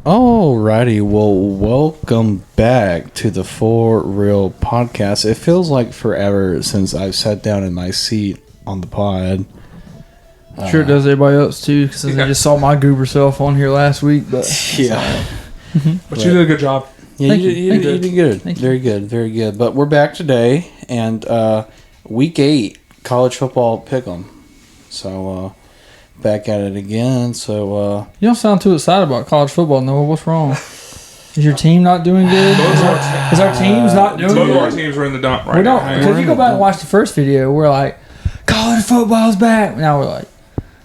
Alrighty, well, welcome back to the For Real podcast. It feels like forever since I've sat down in my seat on the pod. Sure it does everybody else too, because I just saw my goober self on here last week. But yeah. But you did a good job. Yeah, you did good. Very good, very good. But we're back today, and week 8, college football pick'em. So, back at it again. So you don't sound too excited about college football, Noah. What's wrong? Is your team not doing good? Is our teams not doing good? Both of our teams are in the dump right we now. don't, because you go back and watch the first video, we're like, college football's back. Now we're like,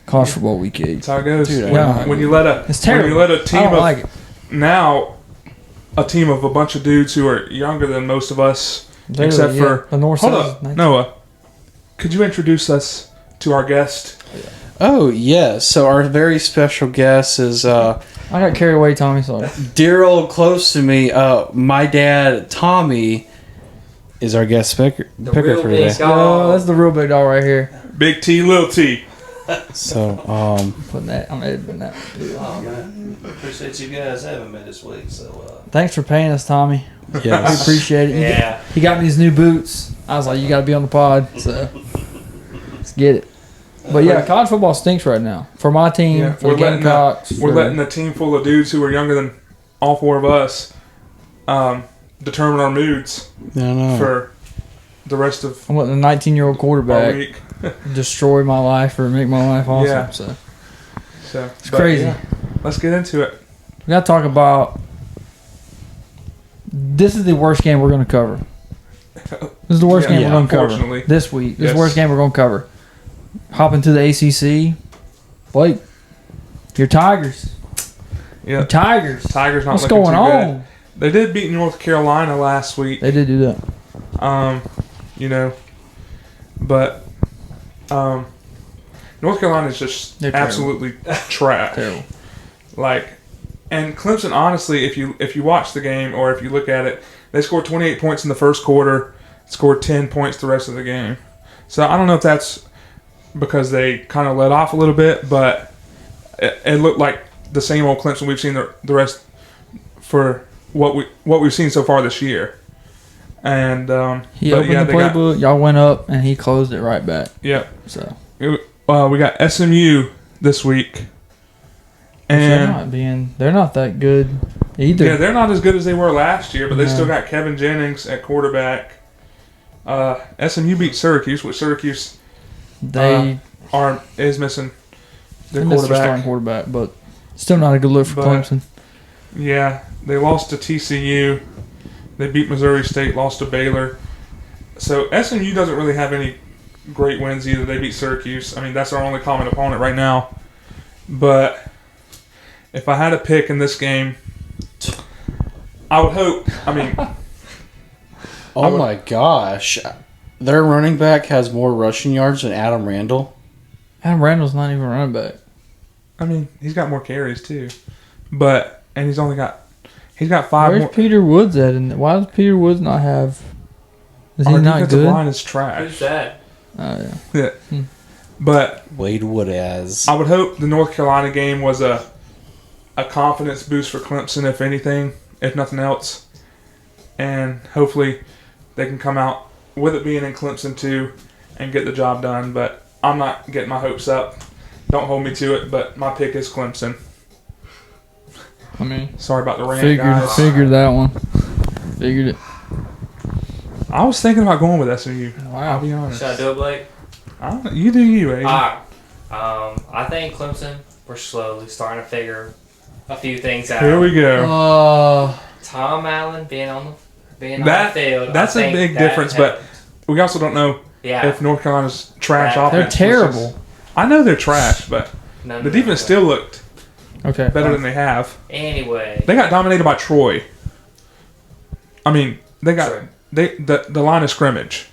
college football week 8. That's how it goes. Dude, when you let a it's terrible. When you let a team I don't of like it. now a team of a bunch of dudes who are younger than most of us, except for the North hold Side. up, Noah. Could you introduce us to our guest? oh yes, so our very special guest is I got carried away, Tommy. Sorry. dear old close to me. My dad, Tommyy, is our guest picker for today. Oh, that's the real big dog right here. Big T, little T. So Putting that, I'm editing that. Oh, man. Appreciate you guys having me this week. So, Thanks for paying us, Tommy. We yes. appreciate it. yeah. He got me these new boots. I was like, you got to be on the pod. So let's get it. But yeah, college football stinks right now. For my team, Yeah, for the Gamecocks. We're letting a team full of dudes who are younger than all 4 of us determine our moods for the rest of I'm letting a 19-year-old our quarterback week. destroy my life or make my life awesome. Yeah. So It's crazy. Yeah, let's get into it. we got to talk about. This is the worst game we're going to cover. This is the worst game we're going to cover unfortunately. this week. This is Yes. the worst game we're going to cover. Hopping to the ACC. Blake, your Tigers. Yeah, Your Tigers. Tigers not What's looking going too on? good. They did beat North Carolina last week. They did do that. But North Carolina is just They're terrible. absolutely trash. Terrible. Like, and Clemson, honestly, if you watch the game or if you look at it, they scored 28 points in the first quarter, scored 10 points the rest of the game. So I don't know if that's because they kind of let off a little bit, but it looked like the same old Clemson we've seen the rest for what we've seen so far this year. And He opened the playbook. Y'all went up, and he closed it right back. Yeah. So We got SMU this week, and they're not that good either. yeah, they're not as good as they were last year, but they No. still got Kevin Jennings at quarterback. SMU beat Syracuse, which Syracuse They is missing their missed their starting quarterback. quarterback, but still not a good look for But- Clemson. Yeah, they lost to TCU. They beat Missouri State, lost to Baylor. So SMU doesn't really have any great wins either. They beat Syracuse. I mean, that's our only common opponent right now. But if I had to pick in this game, I would hope. I mean, Oh my gosh. Their running back has more rushing yards than Adam Randall. Adam Randall's not even running back. he's got more carries too, and he's got 5 Where's more. Peter Woods at? And why does Peter Woods not have? Is he Our not defensive good? line is trash. Who's that? Oh yeah. Yeah, but Wade Woodaz. I would hope the North Carolina game was a confidence boost for Clemson, if anything, if nothing else. And hopefully they can come out with it being in Clemson too and get the job done. But I'm not getting my hopes up. Don't hold me to it, but my pick is Clemson. I mean, Sorry about the rant, guys. figured that one. Figured it. I was thinking about going with SMU. I'll Wow. be honest. Should I do it, Blake? You do you, Aidan. I think Clemson, we're slowly starting to figure a few things out. Here we go. Tom Allen being on the field. That's I a think big that difference, but helped. we also don't know Yeah. if North Carolina's trash They're offense. They're terrible. I know they're trash, but No, the defense still looked Okay. better than they have. Anyway. They got dominated by Troy. I mean, they got True. the line of scrimmage.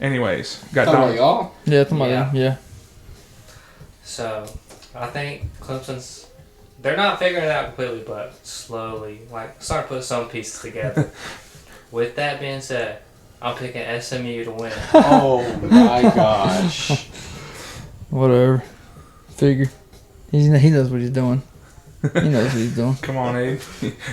Anyways, got dominated. y'all? Yeah, that's my Yeah. yeah. So, I think Clemson's, they're not figuring it out completely, but slowly, starting to put some pieces together. With that being said, I'm picking SMU to win. Oh my gosh. Whatever. Figure. He knows what he's doing. He knows what he's doing. Come on, Abe.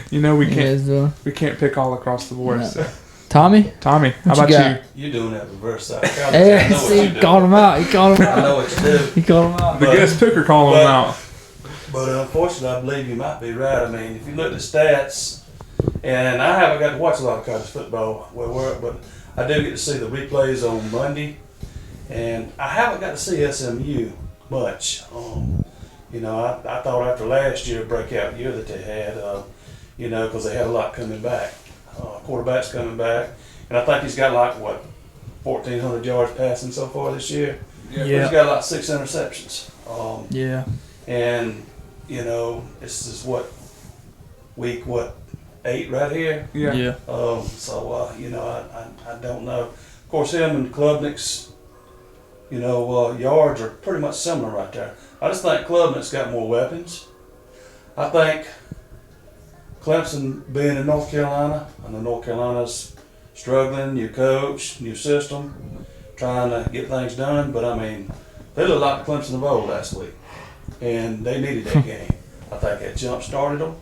You know we He can't is doing. we can't pick all across the board. No. So. Tommy? Tommy, how What you about got? you? You're doing that reverse side. Hey, see, he called him out. He called him I out. know what you do. He called him out. The guest picker calling him out. But unfortunately, I believe you might be right. I mean, if you look at the stats, and I haven't got to watch a lot of college football, but I do get to see the replays on Monday, and I haven't got to see SMU much. I thought after last year, breakout year that they had, because they had a lot coming back. Quarterback's coming back, and I think he's got 1,400 yards passing so far this year. Yeah. But he's got 6 interceptions. Yeah. And this is week 8 right here. Yeah. Yeah. I don't know. Of course, him and Klubnik's yards are pretty much similar right there. I just think Klubnik's got more weapons. I think Clemson being in North Carolina, I know North Carolina's struggling, new coach, new system, trying to get things done, but I mean, they look like the Clemson of old last week, and they needed that game. I think that jump started them.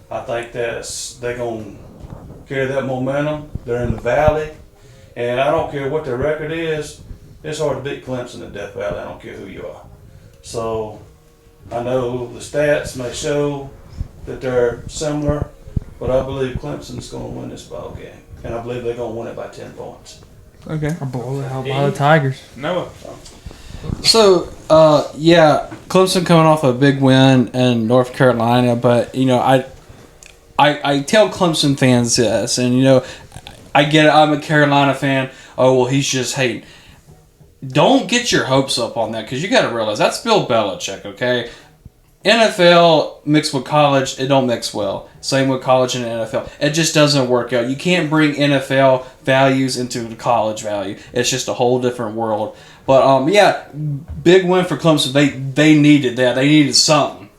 I think they're going to carry that momentum. They're in the Valley, and I don't care what their record is, it's hard to beat Clemson in Death Valley. I don't care who you are. So I know the stats may show that they're similar, but I believe Clemson's going to win this ball game, and I believe they're going to win it by 10 points. Okay. Or blow it out by the Tigers. Noah. So, Clemson coming off a big win in North Carolina, but I tell Clemson fans this, and I get it. I'm a Carolina fan. Oh well, he's just hating. Don't get your hopes up on that, because you got to realize that's Bill Belichick. Okay, NFL mixed with college, it don't mix well. Same with college and NFL. It just doesn't work out. You can't bring NFL values into the college value. It's just a whole different world. But big win for Clemson. They needed that. They needed something.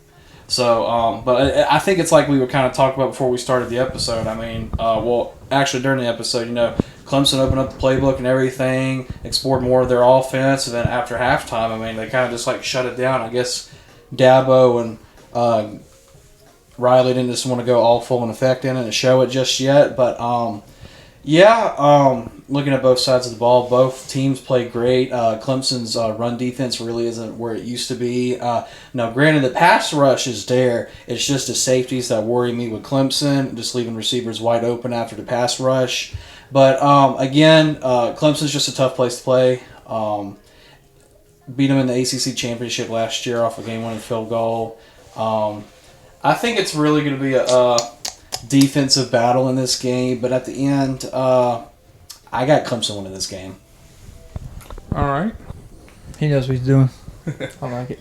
So, but I think it's like we were kind of talking about before we started the episode. I mean, actually during the episode, Clemson opened up the playbook and everything, explored more of their offense, and then after halftime, I mean, they kind of just shut it down. I guess Dabo and Riley didn't just want to go all full in effect in it and show it just yet. But looking at both sides of the ball, both teams play great. Clemson's run defense really isn't where it used to be. Now, granted, the pass rush is there. It's just the safeties that worry me with Clemson, just leaving receivers wide open after the pass rush. But again, Clemson's just a tough place to play. Beat them in the ACC championship last year off a game-winning field goal. I think it's really going to be a defensive battle in this game, but at the end, I got Clemson winning this game. All right. He knows what he's doing. I like it.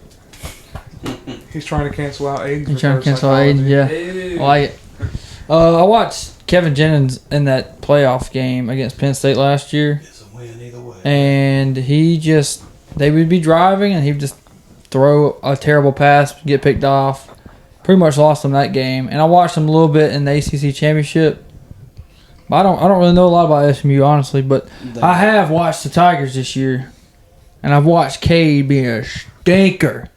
He's trying to cancel out Aidan. He's trying to cancel out Aidan, yeah. I like it. I watched Kevin Jennings in that playoff game against Penn State last year. It's a win either way. And they would be driving, and he'd just throw a terrible pass, get picked off. Pretty much lost them that game. And I watched them a little bit in the ACC championship. I don't really know a lot about SMU, honestly, but I have watched the Tigers this year, and I've watched Cade be a stinker.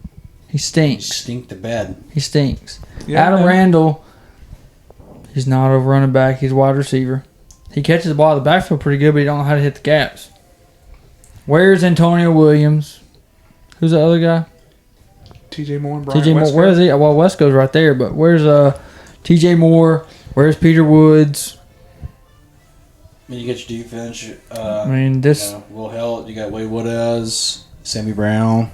He stinks. Stink to bed. He stinks. Yeah, Adam Randall, he's not a running back. He's a wide receiver. He catches the ball out of the backfield pretty good, but he don't know how to hit the gaps. Where's Antonio Williams? Who's the other guy? TJ Moore and Brian TJ Moore. Westcott. Where is he? Well, Wesco's right there, but where's TJ Moore? Where's Peter Woods? You get your defense. I mean, this. Will Hill. You got Wade Woodaz, Sammy Brown.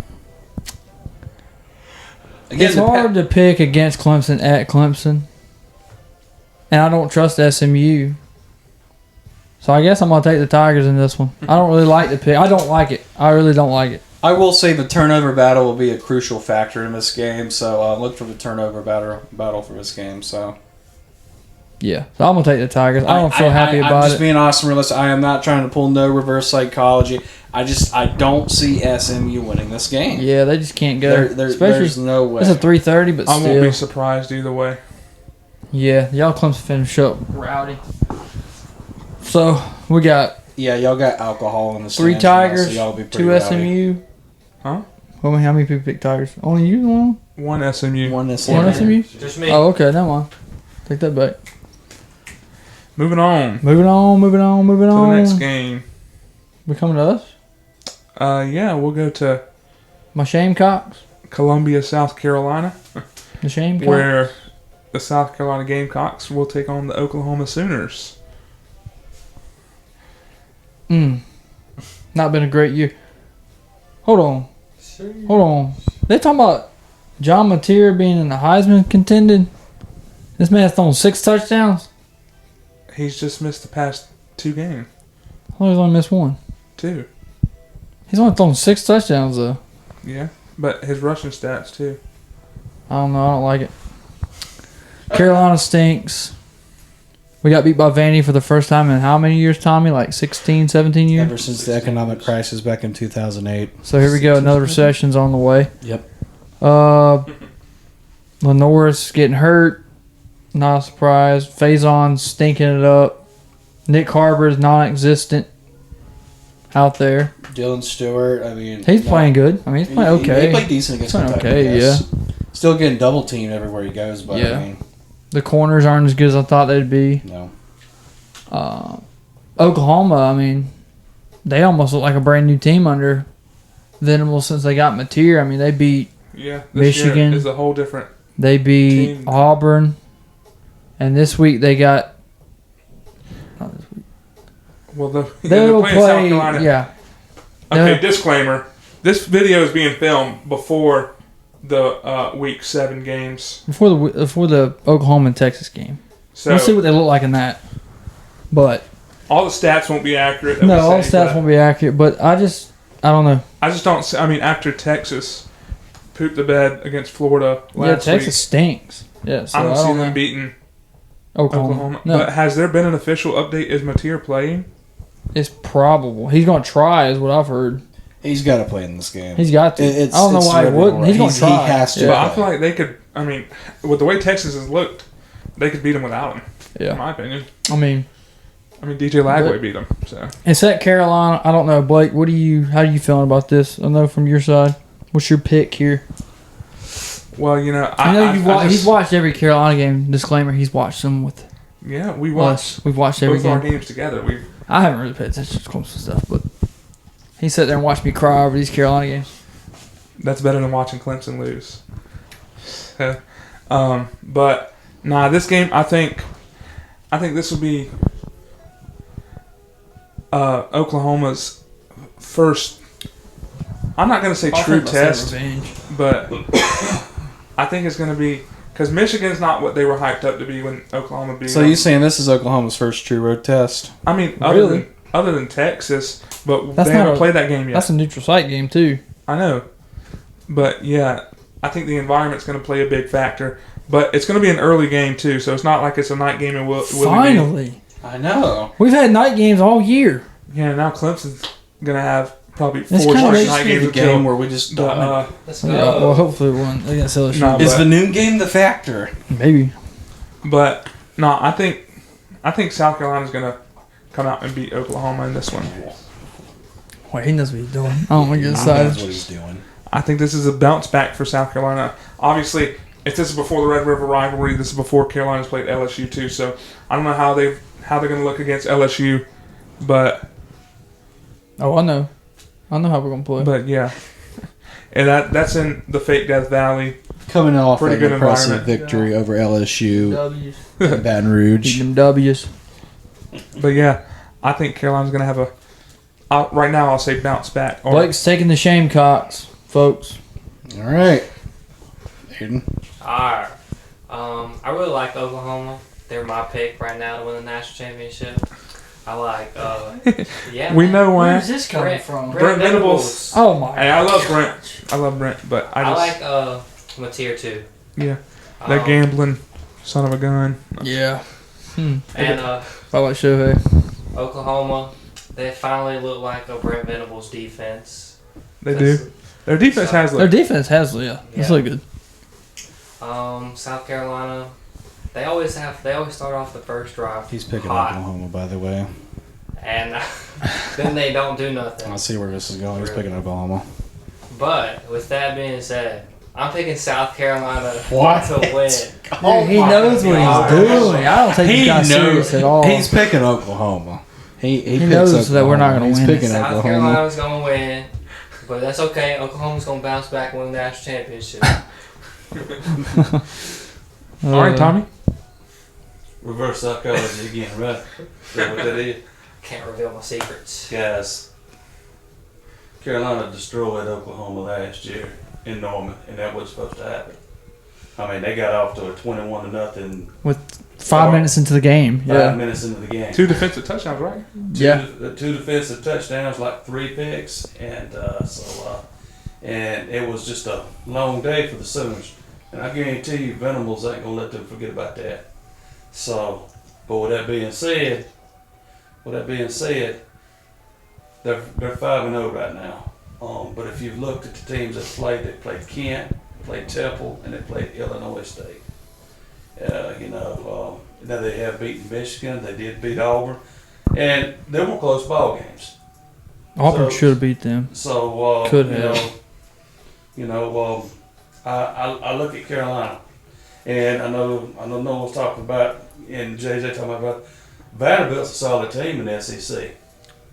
Again, It's hard to pick against Clemson at Clemson, and I don't trust SMU. So I guess I'm gonna take the Tigers in this one. I don't really like the pick. I don't like it. I really don't like it. I will say the turnover battle will be a crucial factor in this game, so look for the turnover battle for this game. So Yeah, so I'm gonna take the Tigers. I don't feel happy I'm about just it. being honest and realistic. I am not trying to pull no reverse psychology. I don't see SMU winning this game. Yeah, they just can't go. There's Especially no way. it's a 3:30, but I won't still. be surprised either way. Yeah, y'all Clemson finish up rowdy. So we got Yeah, y'all got alcohol in the 3 stands now, Tigers, so y'all be pretty 2 rowdy. SMU. Huh? Well, how many people pick Tigers? Only you, one? One SMU. One SMU. One SMU? Just me. Oh, okay. Never mind. Take that back. Moving on Moving on. to the next game. We coming to us? Yeah, we'll go to My Shamecocks? Columbia, South Carolina, The Shamecocks? where the South Carolina Gamecocks will take on the Oklahoma Sooners. Not been a great year. Hold on. They talking about John Mateer being in the Heisman contended. This man's thrown 6 touchdowns. He's just missed the past 2 games. I thought he's only missed 1. 2. He's only thrown 6 touchdowns though. Yeah, but his rushing stats too. I don't know. I don't like it. Carolina stinks. We got beat by Vandy for the first time in how many years, Tommy? Like 16, 17 years? Ever since the economic crisis back in 2008. So here we go. Another recession's on the way. Yep. Lenore's getting hurt. Not a surprise. Faison stinking it up. Nick Harbor's non-existent out there. Dylan Stewart, I mean... He's playing good. I mean, he's playing okay. He played decent against Playing Kentucky, okay, yes. Still getting double teamed everywhere he goes, but Yeah. I mean... The corners aren't as good as I thought they'd be. No. Oklahoma, I mean, they almost look like a brand new team under Venable since they got Mateer. I mean, they beat Yeah, this Michigan. year is a whole different. They beat Team. Auburn, and this week they got. Well, They they're will playing South play. Carolina. Yeah, Okay, No. disclaimer: this video is being filmed before the Week 7 games. before the Oklahoma and Texas game. So We'll see what they look like in that. But all the stats won't be accurate. that no, we all the say, stats but won't be accurate. But I don't know. I just don't. I mean, after Texas pooped the bed against Florida last Texas week, stinks. Yeah, so I don't see them know. beating Oklahoma. Oklahoma. No, But has there been an official update? Is Mateer playing? it's probable. He's going to try, is what I've heard. He's got to play in this game. He's got to. It's- I don't know it's why he riveting, wouldn't. right? He's going to try. He has to. Yeah. But I feel like they could. I mean, with the way Texas has looked, they could beat him without him. In Yeah. my opinion. I mean, DJ Lagway beat him. So it's at Carolina. I don't know, Blake. How are you feeling about this? I know from your side. What's your pick here? well, you know, I know he's just- watched every Carolina game. Disclaimer: he's watched them with Yeah, we watched us. We've watched every both our game. games together. We I haven't really paid attention to close stuff, but he sat there and watched me cry over these Carolina games. that's better than watching Clemson lose. But nah, this game I think this will be Oklahoma's first. I'm not gonna say true test, but I think it's gonna be because Michigan's not what they were hyped up to be when Oklahoma beat So them. you saying this is Oklahoma's first true road test? I mean, Really? other than Texas, but That's they not haven't a- played that game yet. That's a neutral site game too. I know. But yeah, I think the environment's going to play a big factor. But it's going to be an early game too, so it's not like it's a night game and will Finally, I know. we've had night games all year. Yeah, now Clemson's going to have probably It's 4 kinda straight makes night It's games a until. game where we just But, dominate. Let's go. Yeah, well, hopefully one against LSU. No, Is but- the noon game the factor? Maybe. but no, I think South Carolina's going to come out and beat Oklahoma in this one. Wait, he knows what he's doing. I don't want to get That's excited. what he's doing. I think this is a bounce back for South Carolina. Obviously, if this is before the Red River rivalry, this is before Carolina's played LSU too. So I don't know how they're going to look against LSU, but Oh, I know how we're gonna play. But yeah, and that's in the Fake Death Valley. Coming off Pretty an good impressive environment. victory over LSU W's. in Baton Rouge. Them W's. But yeah, I think Carolina's going to have right now I'll say bounce back. Or, Blake's taking the Shamecocks, folks. All right. Aidan. Alright. I really like Oklahoma. They're my pick right now to win the national championship. I like, yeah. we man. know why. Where's this coming from? Brent Venables. Oh my! Hey, I love Brent. I love Brent, but I I just like Mateer too. yeah, that gambling son of a gun. Yeah. And I like Shohei. Oklahoma, they finally look like a Brent Venables defense. They do. Their defense has Their looked. defense has, it's really good. South Carolina, they always start off the first drive. He's picking hot, Oklahoma, by the way. and then they don't do nothing. I'll see where this is going. He's picking Oklahoma. But with that being said, I'm picking South Carolina What? to win. Dude, he knows what God. he's doing. I don't take this guy serious at all. He's picking Oklahoma. He picks knows that we're not Oklahoma. gonna He's win. picking South Oklahoma. Carolina's going to win, but that's okay. Oklahoma's going to bounce back and win the national championship. All right, Tommy. Reverse psychology again, right? Is that what that is? Can't reveal my secrets. Guys, Carolina destroyed Oklahoma last year in Norman, and that was supposed to happen. I mean, they got off to a 21-0 With 5 minutes into the game. 5 minutes into the game. 2 defensive touchdowns, right? Two defensive touchdowns, like 3 picks, and and it was just a long day for the Sooners. And I guarantee you, Venables ain't gonna let them forget about that. So, but with that being said, they're 5-0 right now. But if you've looked at the teams that played, they played Kent, played Temple, and they played Illinois State. Now they have beaten Michigan. They did beat Auburn, and they were close ball games. Auburn So- should have beat them. So Could you have. know, I look at Carolina, and I know Noah's talking about, and JJ talking about Vanderbilt's a solid team in the SEC.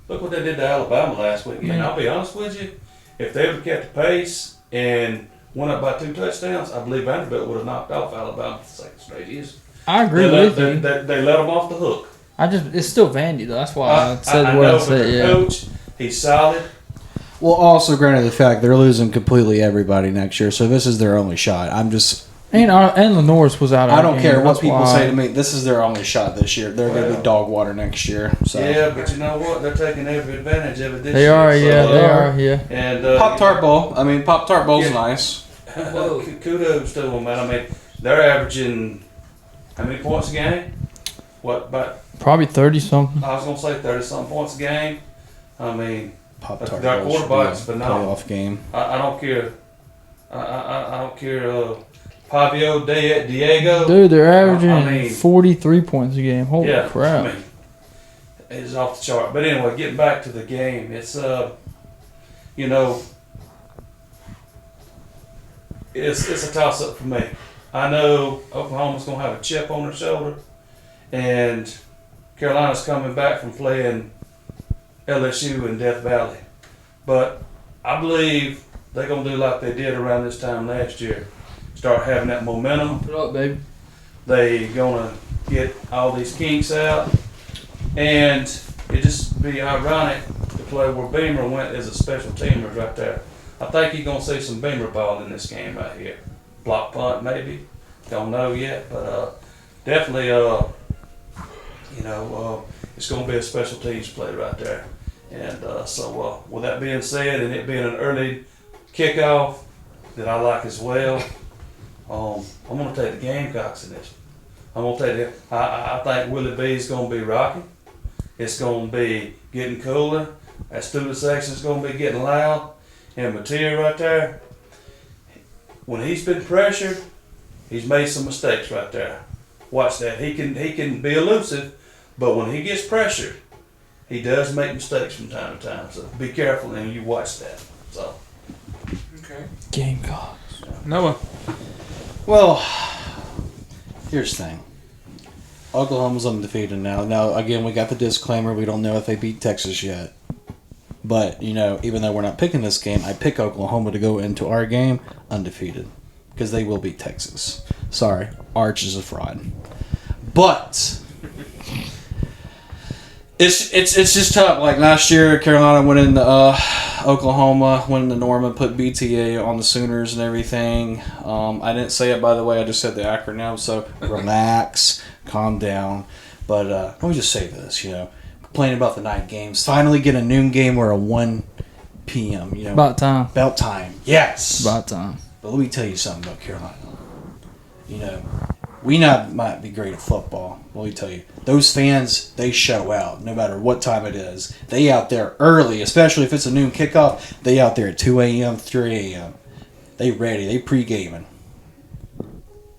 Look what they did to Alabama last week. And I'll be honest with you, if they would have kept the pace and went up by 2 touchdowns, I believe Vanderbilt would have knocked off Alabama for the second straight years. I agree They with you. they let them off the hook. It's still Vandy though. That's why I said I what know, I but said. the Yeah. coach, he's solid. Well, also granted the fact they're losing completely everybody next year, so this is their only shot. And Lenore's was out. I don't care what That's people why. say to me. This is their only shot this year. They're going to be dog water next year. So. Yeah, but you know what? They're taking every advantage of it this They year. are. So, Yeah, they are. Yeah. And Pop Tart Bowl. I mean, Pop Tart Bowl's Yeah. nice. Kudos to them, man. I mean, they're averaging how many points a game? What about? Probably 30 something. I was gonna say 30-something points a game. I mean, Pop Tart Their Bowl should be quarterback's a phenomenal. playoff game. I don't care. I don't care. Pavio, Diego. Dude, they're averaging I mean- 43 points a game. Holy Yeah, crap. I mean, it's off the chart. But anyway, getting back to the game, it's it's a toss up for me. I know Oklahoma's gonna have a chip on their shoulder, and Carolina's coming back from playing LSU in Death Valley, but I believe they're gonna do like they did around this time last year. Start having that momentum. Put up, baby. They gonna get all these kinks out, and it just be ironic to play where Beamer went as a special teamer right there. I think you're gonna see some Beamer ball in this game right here. Block punt maybe, don't know yet, but definitely it's gonna be a special teams play right there. And so with that being said, and it being an early kickoff that I like as well. I'm going to take the Gamecocks in this. I'm going to take it. I think Willie B is going to be rocking. It's going to be getting cooler. That student section is going to be getting loud. And Mateer right there, when he's been pressured, he's made some mistakes right there. Watch that. He can be elusive, but when he gets pressured, he does make mistakes from time to time. So be careful and you watch that. So. Okay. Gamecocks. Noah. Well, here's the thing. Oklahoma's undefeated now. Now, again, we got the disclaimer. We don't know if they beat Texas yet. But, even though we're not picking this game, I pick Oklahoma to go into our game undefeated. Because they will beat Texas. Sorry, Arch is a fraud. But it's just tough. Like last year, Carolina went into Oklahoma, went into Norman, put BTA on the Sooners and everything. I didn't say it, by the way. I just said the acronym. So relax, calm down. But let me just say this, complaining about the night games. Finally get a noon game or a 1 p.m., About time. About time. Yes. About time. But let me tell you something about Carolina. We might be great at football. Let me tell you. Those fans, they show out no matter what time it is. They out there early, especially if it's a noon kickoff. They out there at 2 a.m., 3 a.m. They ready. They pre-gaming.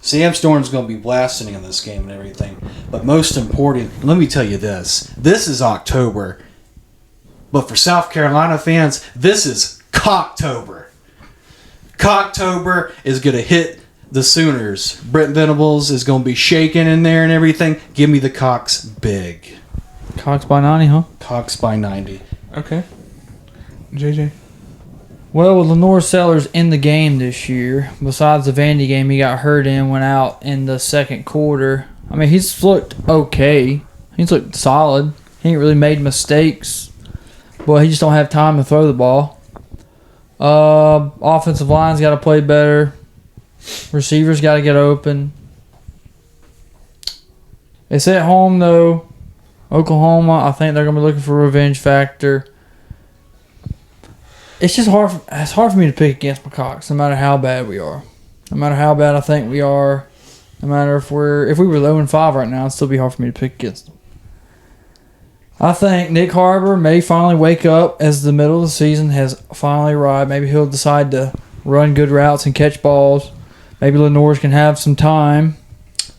Sam Storm's going to be blasting in this game and everything. But most important, let me tell you this. This is October. But for South Carolina fans, this is Cocktober. Cocktober is going to hit the Sooners. Brent Venables is going to be shaking in there and everything. Give me the Cox big. Cox by 90, huh? Cox by 90. Okay. JJ. Well, with Lenore Sellers in the game this year, besides the Vandy game he got hurt in, went out in the second quarter. I mean, he's looked okay. He's looked solid. He ain't really made mistakes. But he just don't have time to throw the ball. Offensive line's got to play better. Receivers got to get open. It's at home, though. Oklahoma, I think they're going to be looking for a revenge factor. It's just hard. It's hard for me to pick against McCox, no matter how bad we are, no matter how bad I think we are, no matter if we were 0-5 right now, it'd still be hard for me to pick against them. I think Nick Harbor may finally wake up as the middle of the season has finally arrived. Maybe he'll decide to run good routes and catch balls. Maybe Lenore's can have some time,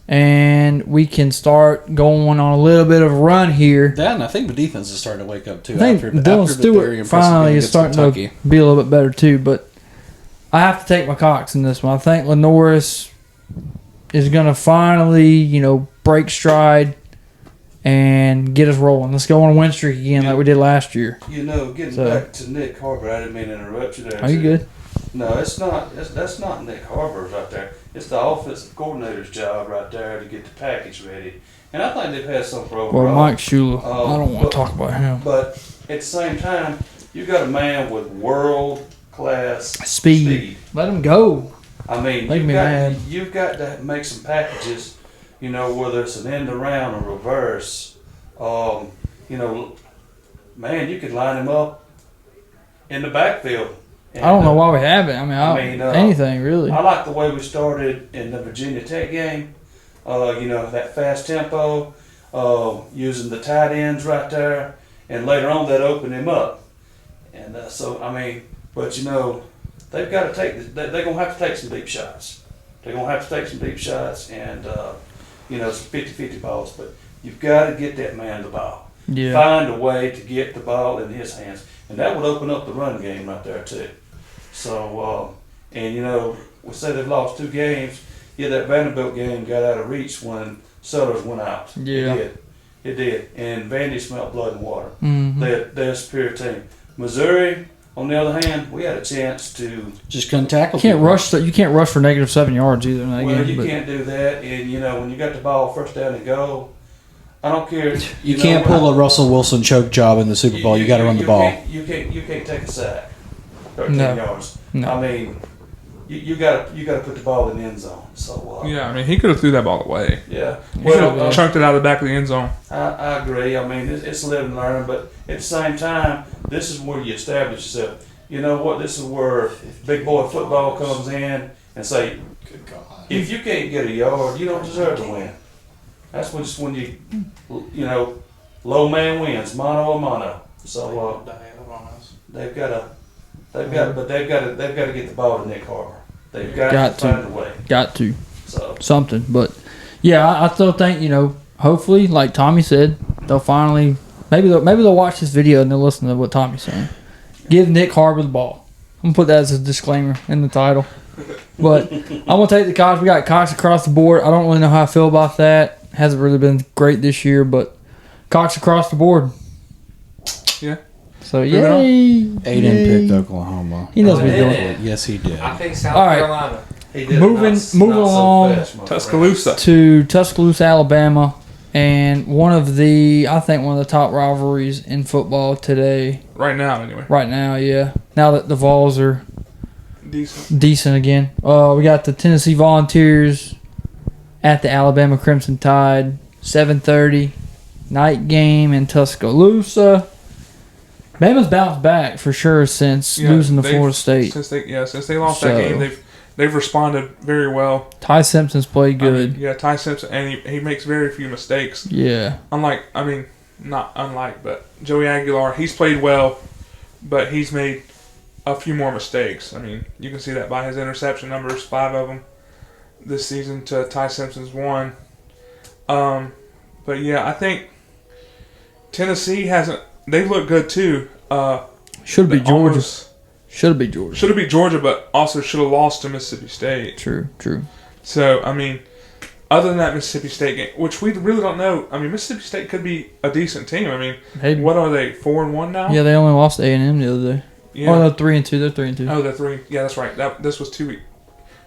and we can start going on a little bit of a run here. That, and I think the defense is starting to wake up too. I think after Dylan the very Stewart impressive finally game is against starting Kentucky. to be a little bit better too, but I have to take my Cox in this one. I think Lenore is going to finally, break stride and get us rolling. Let's go on a win streak again like we did last year. Getting back to Nick Harbor, I didn't mean to interrupt you there. Are you good? No, it's not. That's not Nick Harbor's right there. It's the offensive coordinator's job right there to get the package ready. And I think they've had some for overall. Well, Mike Shula, I don't want to talk about him. But at the same time, you got a man with world-class Speed. Let him go. I mean, Make me mad. You've got to make some packages, whether it's an end around or reverse. Man, you could line him up in the backfield. I don't know why we haven't. Anything really. I like the way we started in the Virginia Tech game. That fast tempo, using the tight ends right there, and later on that opened him up. And but they've got to take. They're gonna have to take some deep shots. They're gonna have to take some deep shots and some 50-50 balls. But you've got to get that man the ball. Yeah. Find a way to get the ball in his hands, and that would open up the run game right there too. So, we say they've lost 2 games. Yeah, that Vanderbilt game got out of reach when Sellers went out. Yeah. It did. And Vandy smelled blood and water. Mm-hmm. They're a superior team. Missouri, on the other hand, we had a chance to Just couldn't tackle. You can't rush for -7 yards either in that game. you can't do that. And when you got the ball first down and goal, I don't care. You can't pull a Russell Wilson choke job in the Super Bowl. You got to run the ball. You can't take a sack. 13 No. yards. No. I mean, you got to put the ball in the end zone. So He could have threw that ball away. yeah. He could have chunked it out of the back of the end zone. I agree. I mean, it's live and learn, but at the same time, this is where you establish yourself. You know what? This is where big boy football comes in and say, if you can't get a yard, you don't deserve to win. That's when you low man wins, mano a mano. So they've got to get the ball to Nick Harbor. They've got to find a way. Got to. So Something. But, yeah, I still think, hopefully, like Tommy said, they'll finally – maybe they'll watch this video and they'll listen to what Tommy's saying. Give Nick Harbor the ball. I'm going to put that as a disclaimer in the title. But I'm going to take the Cox. We got Cox across the board. I don't really know how I feel about that. Hasn't really been great this year, but Cox across the board. Yeah. So, yay. Aiden picked Oklahoma. He knows what he's doing. Yes, he did. I think South All right. Carolina. he did Moving along. Tuscaloosa. To Tuscaloosa, Alabama, and one of the top rivalries in football today. Right now, anyway. Right now, yeah. Now that the Vols are Decent. again. We got the Tennessee Volunteers at the Alabama Crimson Tide. 7:30 night game in Tuscaloosa. Bama's bounced back for sure since losing to Florida State. Since they lost that game, they've responded very well. Ty Simpson's played good. Ty Simpson, and he makes very few mistakes. Yeah. Not unlike, but Joey Aguilar, he's played well, but he's made a few more mistakes. I mean, you can see that by his interception numbers, 5 of them this season to Ty Simpson's 1. But yeah, I think Tennessee hasn't. They've looked good too. Should be Georgia. Should have beat Georgia. Should have beat Georgia, but also should have lost to Mississippi State. True. So, I mean, other than that Mississippi State game, which we really don't know. I mean, Mississippi State could be a decent team. I mean, Hey, what are they, 4-1 now? yeah, they only lost to A&M the other day. Yeah. Oh, no, 3-2. They're 3-2. Oh, they're 3. Yeah, that's right. This was 2 weeks.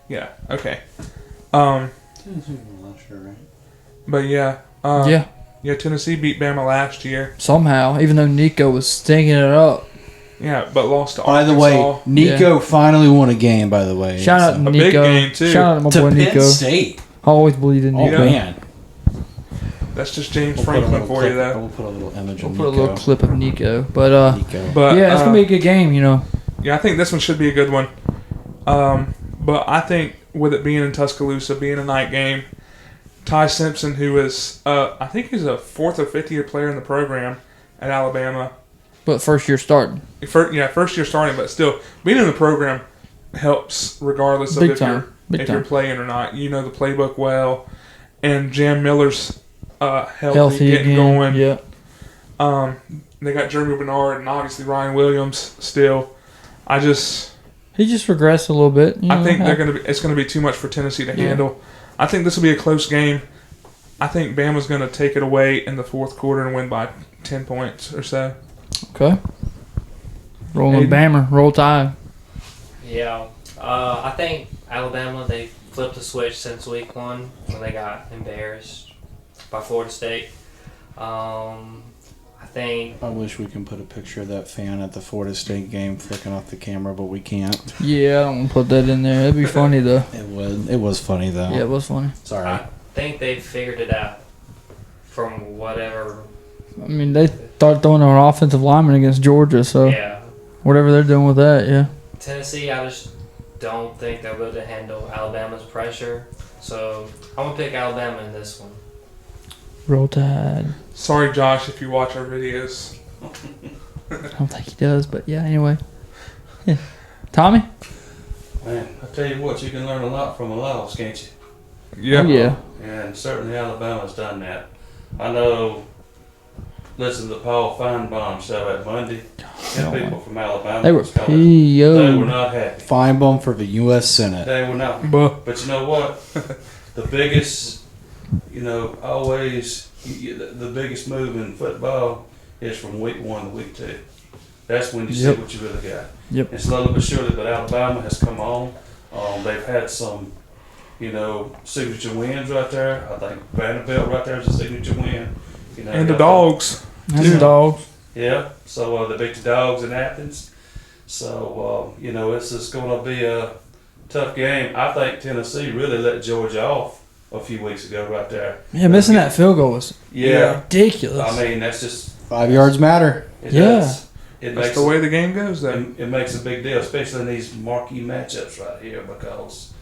Yeah, okay. But yeah. Yeah, Tennessee beat Bama last year. Somehow, even though Nico was stinking it up. Yeah, but lost to By Arkansas. the way, Nico finally won a game, by the way. Shout out to A Nico. big game, too. Shout out to my to boy Penn Nico. State. I always believed in Oh, Nico. man. That's just James We'll put a Franklin little for clip- you, though. We'll put a little image We'll of put a Nico. little clip of Nico. But, Nico. But, yeah, it's going to be a good game, you know. Yeah, I think this one should be a good one. But I think with it being in Tuscaloosa, being a night game, Ty Simpson, who is, I think he's a 4th or 5th year player in the program at Alabama. But first year starting. First year starting, but still, being in the program helps regardless of Big if time. Big you're time. playing or not. You know the playbook well. And Jam Miller's healthy, getting again. going. Yeah. They got Jeremy Bernard and obviously Ryan Williams still. He just regressed a little bit. You I know, think it's gonna be too much for Tennessee to handle. I think this will be a close game. I think Bama's gonna take it away in the 4th quarter and win by 10 points or so. Okay. Rolling Bammer. Roll Tide. Yeah. I think Alabama, they flipped the switch since week 1 when they got embarrassed by Florida State. I think... I wish we can put a picture of that fan at the Florida State game flicking off the camera, but we can't. Yeah, I don't want to put that in there. That'd be funny, though. It was funny, though. Yeah, it was funny. Sorry. I think they figured it out from whatever... I mean, they started throwing an offensive lineman against Georgia, so Yeah. whatever they're doing with that, yeah. Tennessee, I just don't think they're able to handle Alabama's pressure. So I'm going to pick Alabama in this one. Roll Tide. Sorry, Josh, if you watch our videos. I don't think he does, but yeah, anyway. Yeah. Tommy? Man, I tell you what, you can learn a lot from a loss, can't you? Yeah. Oh, yeah. And certainly Alabama's done that. I know, listen to the Paul Feinbaum show at Monday. And people from Alabama They were was coming. They were P.O. not happy. Feinbaum for the U.S. Senate. They were not. But But you know what? The biggest, always, the biggest move in football is from week 1 to week 2. That's when you see what you really got. Yep. And slowly but surely, but Alabama has come on. They've had some, signature wins right there. I think Vanderbilt right there is a signature win. and the Dogs. And the Dogs. Yeah. So they beat the Dogs in Athens. So it's just going to be a tough game. I think Tennessee really let Georgia off a few weeks ago right there. Yeah, missing that field goal was Yeah. ridiculous. I mean, that's just 5 yards matter. it Yeah. does. It That's makes the way the game goes, though. it makes a big deal, especially in these marquee matchups right here, because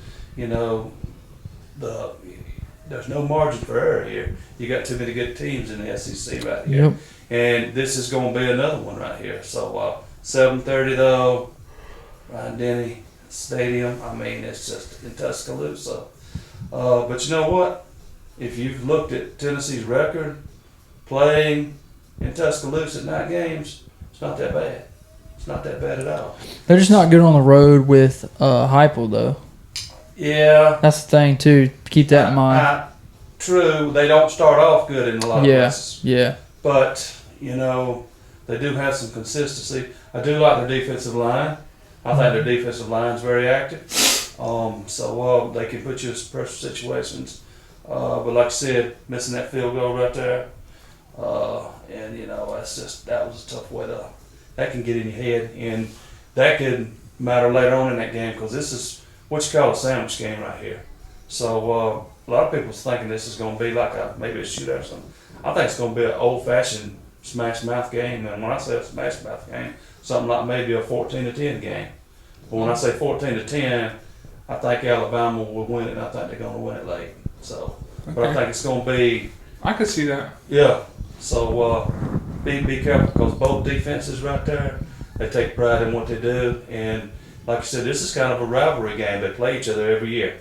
there's no margin for error here. You got too many good teams in the SEC right here, Yep. and this is going to be another one right here. So 7:30 though, Ryan Denny Stadium. I mean, it's just in Tuscaloosa. But you know what? If you've looked at Tennessee's record playing in Tuscaloosa at 9 games, it's not that bad. It's not that bad at all. They're just not good on the road with Heupel, though. Yeah. That's the thing, too. Keep that in mind. True, they don't start off good in a lot of places. Yeah. But, they do have some consistency. I do like their defensive line. I think their defensive line is very active. So they can put you in some pressure situations. But like I said, missing that field goal right there. That was a tough way that can get in your head. And that could matter later on in that game, because this is what you call a sandwich game right here. So a lot of people's thinking this is going to be like maybe a shootout or something. I think it's going to be an old-fashioned smash mouth game. And when I say a smash mouth game, something like maybe a 14-10 game. But when I say 14-10, I think Alabama will win it, and I think they're going to win it late. So, but I think it's going to be. I could see that. Yeah. So be careful, because both defenses right there, they take pride in what they do, and like I said, this is kind of a rivalry game. They play each other every year.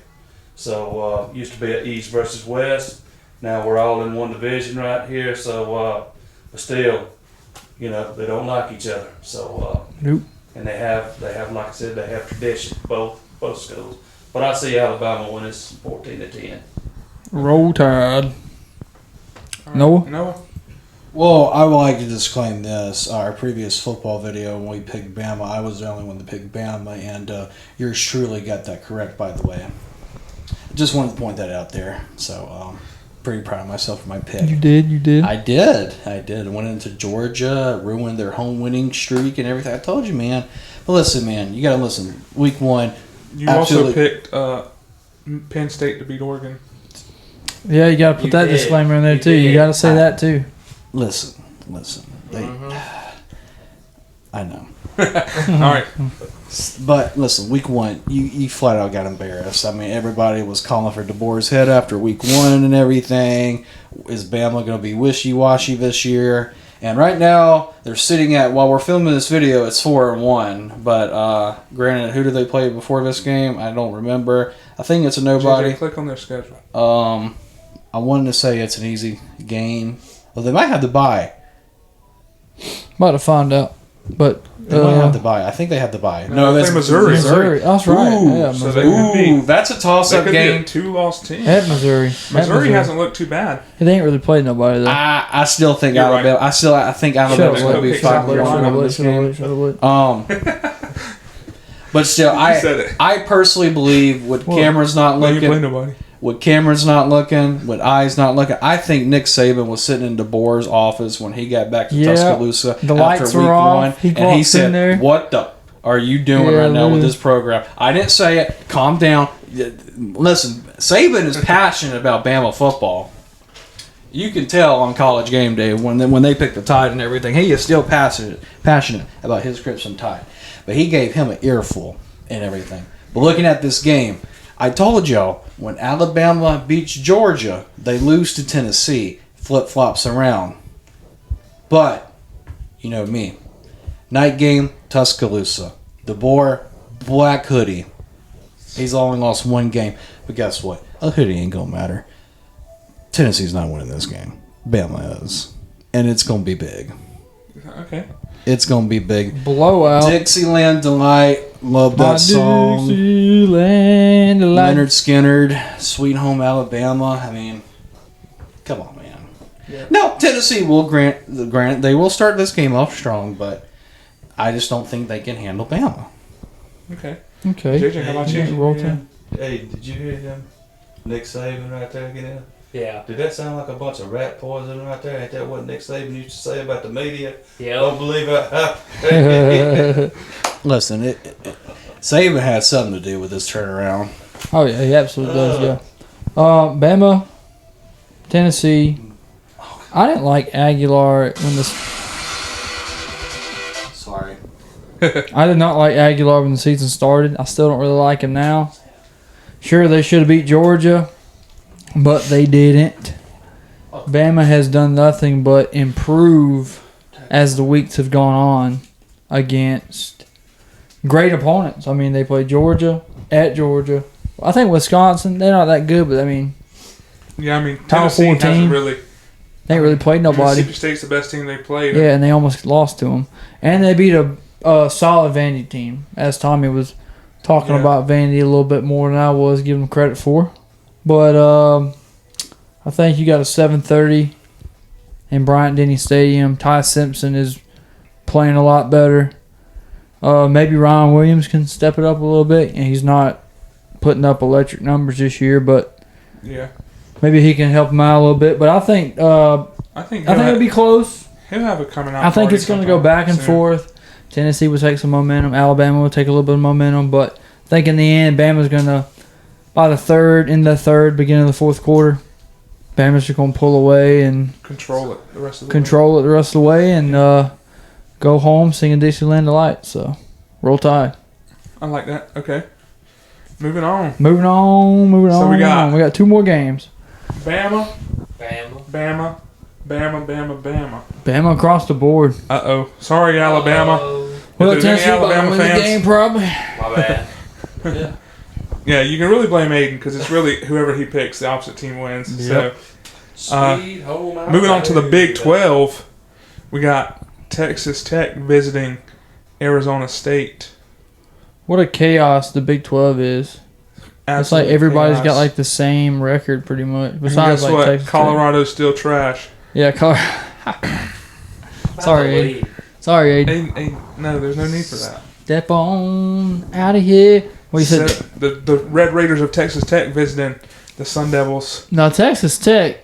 So used to be an East versus West. Now we're all in one division right here. So but still, they don't like each other. So Nope. and they have like I said, they have tradition both schools. But I see Alabama win this 14-10. Roll Tide. Noah? Noah? Well, I would like to disclaim this. Our previous football video, when we picked Bama, I was the only one to pick Bama, and yours truly got that correct, by the way. Just wanted to point that out there. So, pretty proud of myself for my pick. You did. I did. I went into Georgia, ruined their home winning streak and everything. I told you, man. But listen, man, you got to listen. Week 1. You also picked Penn State to beat Oregon. Yeah, you got to put that disclaimer in there, too. You got to say that, too. Listen. I know. All right. But listen, week 1, you flat out got embarrassed. I mean, everybody was calling for DeBoer's head after week 1 and everything. Is Bama going to be wishy-washy this year? And right now, they're sitting at, while we're filming this video, it's 4-1. But granted, who did they play before this game? I don't remember. I think it's a nobody. Click on their schedule. I wanted to say it's an easy game. Well, they might have to bye. About to find out. But They might have to bye. I think they have to bye. No, that's Missouri. That's right. Ooh, Yeah, so Missouri. they could be, that's a toss-up they could game. be a two-loss team. At Missouri. Missouri hasn't looked too bad. They ain't really played nobody, though. I still think You're Alabama. right. I think Alabama Should've will be went. 5-1 in this game. But still, said it. I personally believe with Cameron's not Well, you play looking, nobody. with Cameron's not looking, with Eyes not looking, I think Nick Saban was sitting in DeBoer's office when he got back to Tuscaloosa the after lights week were off. 1, He and he walks in said, there. "What the are you doing right now with this program?" I didn't say it. Calm down. Listen, Saban is passionate about Bama football. You can tell on College Game Day when they pick the Tide and everything. He is still passionate about his Crimson Tide. But he gave him an earful and everything. But looking at this game, I told y'all, when Alabama beats Georgia, they lose to Tennessee. Flip-flops around. But, you know me. Night game, Tuscaloosa. DeBoer, black hoodie. He's only lost 1 game. But guess what? A hoodie ain't going to matter. Tennessee's not winning this game. Bama is. And it's going to be big. Okay. It's going to be big. Blowout. Dixieland Delight. Love that song. Dixieland Delight. Leonard Skinner. Sweet Home Alabama. I mean, come on, man. Yeah. No, Tennessee will grant they will start this game off strong, but I just don't think they can handle Bama. Okay. Okay. JJ, how about you? Roll Tide. Hey, did you hear him? Nick Saban right there again? Yeah. Did that sound like a bunch of rat poison right there? Ain't that what Nick Saban used to say about the media? Yeah. Don't believe it. Listen, Saban had something to do with this turnaround. Oh, yeah, he absolutely does, yeah. Bama, Tennessee. I didn't like Aguilar when this. Sorry. I did not like Aguilar when the season started. I still don't really like him now. Sure, they should have beat Georgia, but they didn't. Bama has done nothing but improve as the weeks have gone on against great opponents. I mean, they played Georgia, at Georgia. I think Wisconsin, they're not that good, but I mean, Yeah, I mean, Top Tennessee 14. hasn't really. they ain't really played nobody. Mississippi State's the best team they played. Yeah, and they almost lost to them. And they beat a solid Vandy team, as Tommyy was talking about Vandy a little bit more than I was giving them credit for. But I think you got a 7:30 in Bryant-Denny Stadium. Ty Simpson is playing a lot better. Maybe Ryan Williams can step it up a little bit, and he's not putting up electric numbers this year, but Yeah. maybe he can help him out a little bit. But I think it'll be close. He'll have a coming out. I think party it's going to go sometime back and soon. forth. Tennessee will take some momentum. Alabama will take a little bit of momentum. But I think in the end, Bama's going to, by the third, beginning of the fourth quarter, Bama's just going to pull away and Control it the rest of the control it the rest of the way and go home singing Dixieland Delight. So, roll Tide. way. I like that. Okay. Moving on. Moving on. So we got 2 more games. Bama, Bama. Bama, Bama, Bama, Bama. Bama across the board. Uh-oh. Sorry, Alabama. Oh, Well, there's any Tennessee about to Alabama win the fans- game probably. my bad. Yeah, you can really blame Aidan because it's really whoever he picks, the opposite team wins. Yep. So, Sweet home moving on to the Big Alabama. 12, we got Texas Tech visiting Arizona State. What a chaos the Big 12 is. It's like Absolute everybody's chaos. got like the same record pretty much. And Besides guess like what? Texas Tech. Colorado's still trash. Yeah, Sorry, Aiden. Sorry, Aiden. Hey, no, there's no need for that. Step on out of here. What you said? The Red Raiders of Texas Tech visiting the Sun Devils. Now Texas Tech,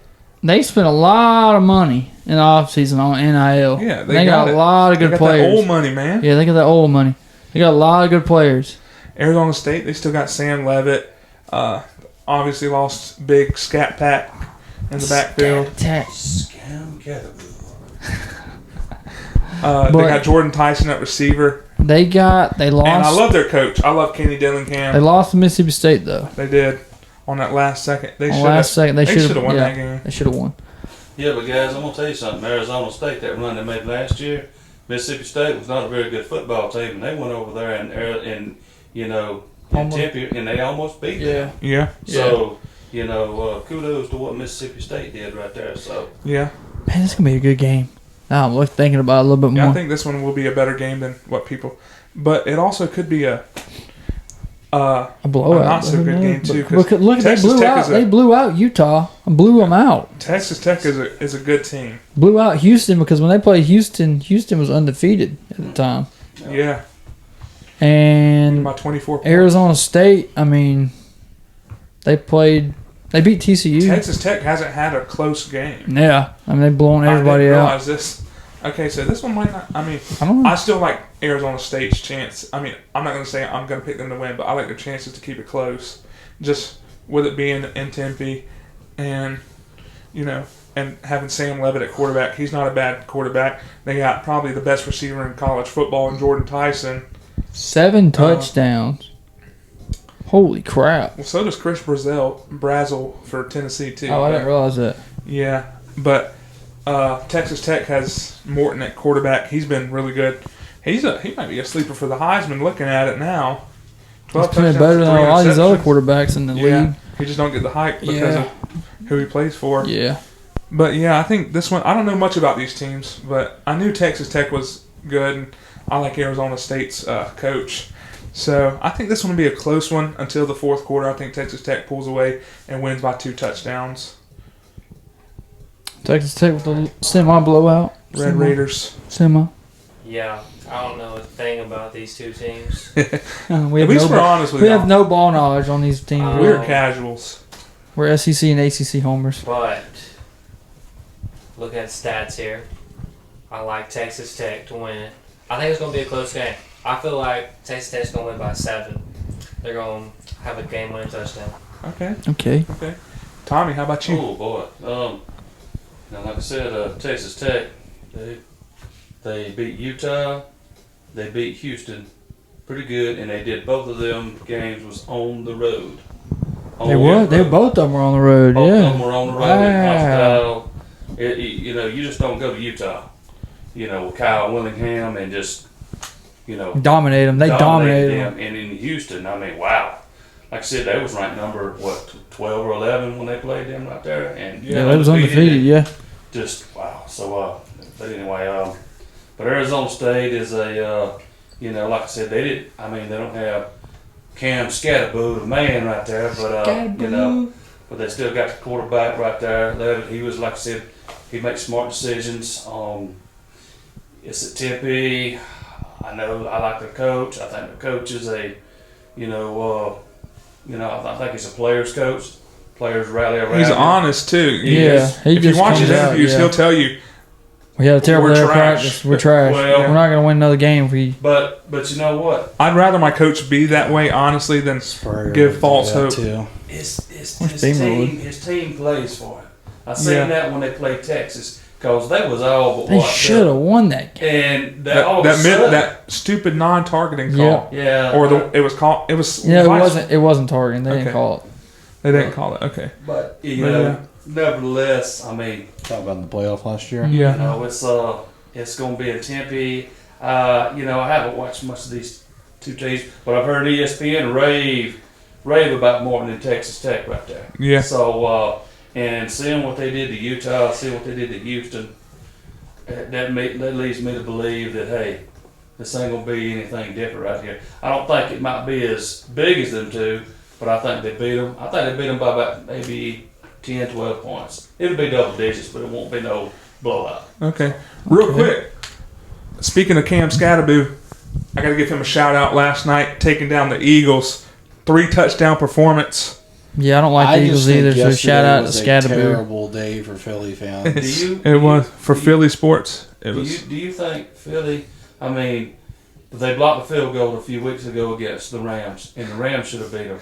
they spent a lot of money in the offseason on NIL. Yeah, they got a lot of They good got players. that old money, man. Yeah, they got that old money. They got a lot of good players. Arizona State, they still got Sam Levitt. Obviously lost big Scat Pack in the backfield. Tech. Scam Cataboo. They got Jordan Tyson at receiver. They lost. And I love their coach. I love Kenny Dillingham. They lost to Mississippi State though. They did on that last second. They should They have won that game. They should have won. Yeah, but guys, I'm gonna tell you something. Arizona State, that run they made last year, Mississippi State was not a very good football team, and they went over there and in Tempe, and they almost beat them. Yeah. So kudos to what Mississippi State did right there. So Yeah. Man, this is gonna be a good game. Now I'm thinking about it a little bit more. Yeah, I think this one will be a better game than what people. But it also could be a blowout. a not so good game too. Look, they blew out Utah. Blew them out. Texas Tech is a good team. Blew out Houston because when they played Houston was undefeated at the time. Yeah. And By 24 points. Arizona State, I mean, they beat TCU. Texas Tech hasn't had a close game. Yeah, I mean they've blown everybody I didn't out. realize this. Okay, so this one might not. I mean, I don't know. I still like Arizona State's chance. I mean, I'm not going to say I'm going to pick them to win, but I like their chances to keep it close. Just with it being in Tempe, and and having Sam Levitt at quarterback. He's not a bad quarterback. They got probably the best receiver in college football in Jordan Tyson. 7 touchdowns. Holy crap! Well, so does Chris Brazel for Tennessee too. Oh, I didn't realize that. Yeah, but Texas Tech has Morton at quarterback. He's been really good. He might be a sleeper for the Heisman. Looking at it now, He's 12 playing touchdowns, better than a 3 lot of these other interceptions. quarterbacks in the league. He just don't get the hype because Yeah. of who he plays for. Yeah. But yeah, I think this one. I don't know much about these teams, but I knew Texas Tech was good, and I like Arizona State's coach. So I think this one will be a close one until the fourth quarter. I think Texas Tech pulls away and wins by 2 touchdowns. Texas Tech with the semi blowout. Red Raiders. Semi. Yeah, I don't know a thing about these two teams. We At least we're honest with we y'all. have no ball knowledge on these teams. We're casuals. We're SEC and ACC homers. But look at stats here. I like Texas Tech to win. I think it's going to be a close game. I feel like Texas Tech's going to win by 7. They're going to have a game-winning touchdown. Okay. Okay. Tommy, how about you? Oh boy. Now, like I said, Texas Tech, they beat Utah, they beat Houston, pretty good, and they did both of them games was on the road. They both of them were on the road. Both Yeah. of them were on the road. Wow. You just don't go to Utah. With Kyle Willingham and just, Dominate them. They dominated them. them. And in Houston, I mean, wow. Like I said, they was ranked number 12 or 11 when they played them right there, and Yeah, they was undefeated. Yeah. just wow. So, but anyway, but Arizona State is a, like I said, they don't have Cam Scatterboo, the man right there, but but they still got the quarterback right there. He was, like I said, he makes smart decisions. It's at Tempe. I know I like the coach. I think the coach is I think he's a player's coach. Players rally around. He's him. honest too. Yeah. If you watch his interviews, he'll tell you. We had a terrible We're day of trash. practice. We're trash. Well- We're not going to win another game if we. But you know what? I'd rather my coach be that way, honestly, than Spurrier give would false do that, hope. too. Where's Beamer? His team plays for him. I seen Yeah. that when they played Texas because they was all but They what? should have won that game. And all of a That sudden, that stupid non-targeting Yeah. call, yeah, or it was Yeah, vice- it wasn't targeting. They didn't Okay. call it. They didn't call it. Okay. But But, yeah. nevertheless, I mean, Talk about the playoff last year. Yeah. it's going to be in Tempe. I haven't watched much of these two teams, but I've heard ESPN rave about Morton and Texas Tech right there. Yeah. So, and seeing what they did to Utah, seeing what they did to Houston, that leads me to believe that, hey, this ain't gonna be anything different right here. I don't think it might be as big as them two, but I think they beat them. I think they beat them by about maybe 10, 12 points. It'll be double digits, but it won't be no blowout. Okay. Real quick, speaking of Cam Scatterboo, I got to give him a shout out last night, taking down the Eagles. 3 touchdown performance. Yeah, I don't like the Eagles either, so shout out to Scatterboo. Terrible day for Philly fans. It was for Philly sports. It was. Do you think Philly? I mean, they blocked the field goal a few weeks ago against the Rams, and the Rams should have beat them.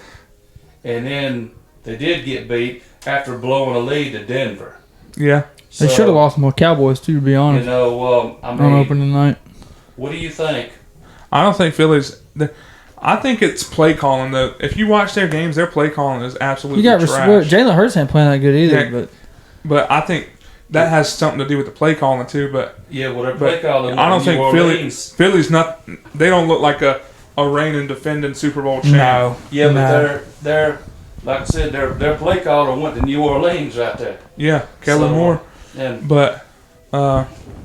And then they did get beat after blowing a lead to Denver. Yeah. They should have lost more Cowboys too, to be honest. You know, I mean, on opening night. What do you think? I don't think Philly's. I think it's play calling though. If you watch their games, their play calling is absolutely trash. Jalen Hurts ain't playing that good either. Yeah, but I think that has something to do with the play calling too. But yeah, well, their play calling. I don't think Philly's not. They don't look like a reigning defending Super Bowl champ. No. Yeah, but they're like I said, their play caller went to New Orleans right there. Yeah, Kellen Moore. But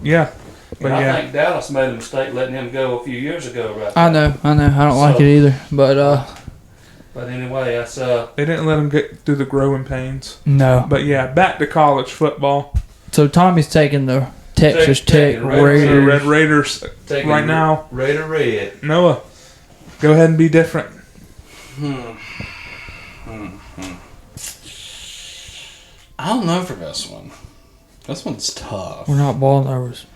yeah. But I think Dallas made a mistake letting him go a few years ago, right? I know. I don't like it either. But anyway, that's they didn't let him get through the growing pains. No. But yeah, back to college football. So Tommy's taking the Texas Tech Raiders. Red Raiders right now. Raider Red. Noah, go ahead and be different. I don't know for this one. This one's tough. We're not ball knowers.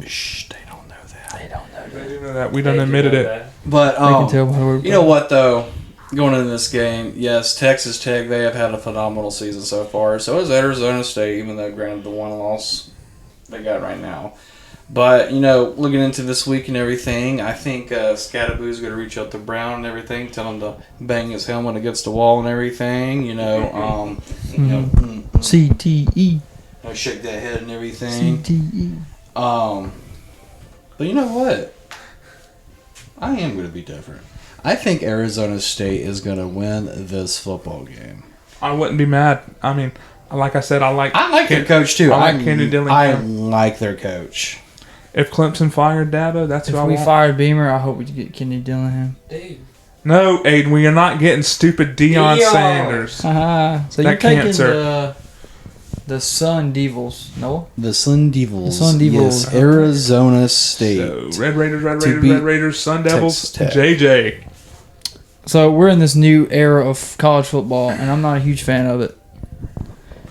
Shh, they don't know that. They don't know They do know that. We done admitted it. But They can tell by the word. you know what though? Going into this game, yes, Texas Tech, they have had a phenomenal season so far. So has Arizona State, even though granted the one loss they got right now. But, looking into this week and everything, I think Scatterboo's going to reach out to Brown and everything, tell him to bang his helmet against the wall and everything, CTE. Shake that head and everything. CTE. But you know what? I am going to be different. I think Arizona State is going to win this football game. I wouldn't be mad. I mean, like I said, I like their coach too. I like Kenny Dillingham. I like their coach. If Clemson fired Dabo, that's who I want. If we fired Beamer, I hope we get Kenny Dillingham. Dude. No, Aidan, we are not getting stupid Deion Sanders. So you're taking the Sun Devils, no? The Sun Devils. The Sun Devils. Yes, Arizona State. So, Red Raiders, Sun Devils, JJ. So we're in this new era of college football, and I'm not a huge fan of it.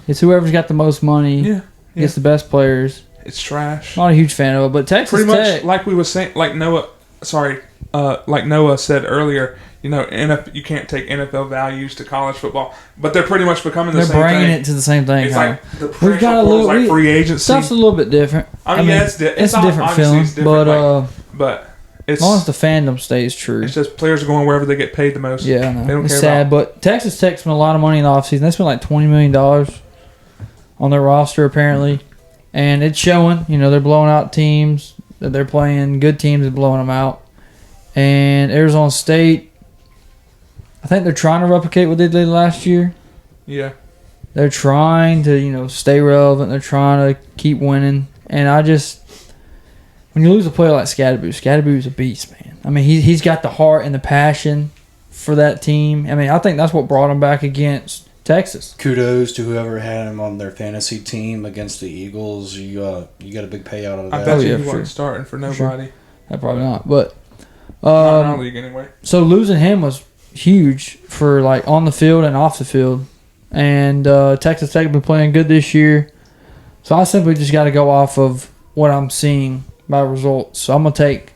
It's whoever's got the most money gets the best players. It's trash. Not a huge fan of it, but Texas Pretty Tech, much like we were saying, like Noah said earlier, you can't take NFL values to college football, but they're pretty much becoming the same thing. They're bringing it to the same thing. It's like the we've got a little like free agency. Stuff's a little bit different. I mean, it's a different feeling, but it's, as long as the fandom stays true. It's just players are going wherever they get paid the most. Yeah, I know. They don't it's care sad, but Texas Tech spent a lot of money in the offseason. They spent like $20 million on their roster apparently, and it's showing. They're blowing out teams that they're playing. Good teams are blowing them out. And Arizona State, I think they're trying to replicate what they did last year. Yeah. They're trying to, stay relevant. They're trying to keep winning. And when you lose a player like Scatterboo's a beast, man. I mean, he's got the heart and the passion for that team. I mean, I think that's what brought him back against Texas. Kudos to whoever had him on their fantasy team against the Eagles. You got a big payout out of that. I bet you wasn't starting for nobody. Probably not, but not in our league anyway. So losing him was huge for like on the field and off the field. And Texas Tech has been playing good this year. So I simply just got to go off of what I'm seeing by results. So I'm going to take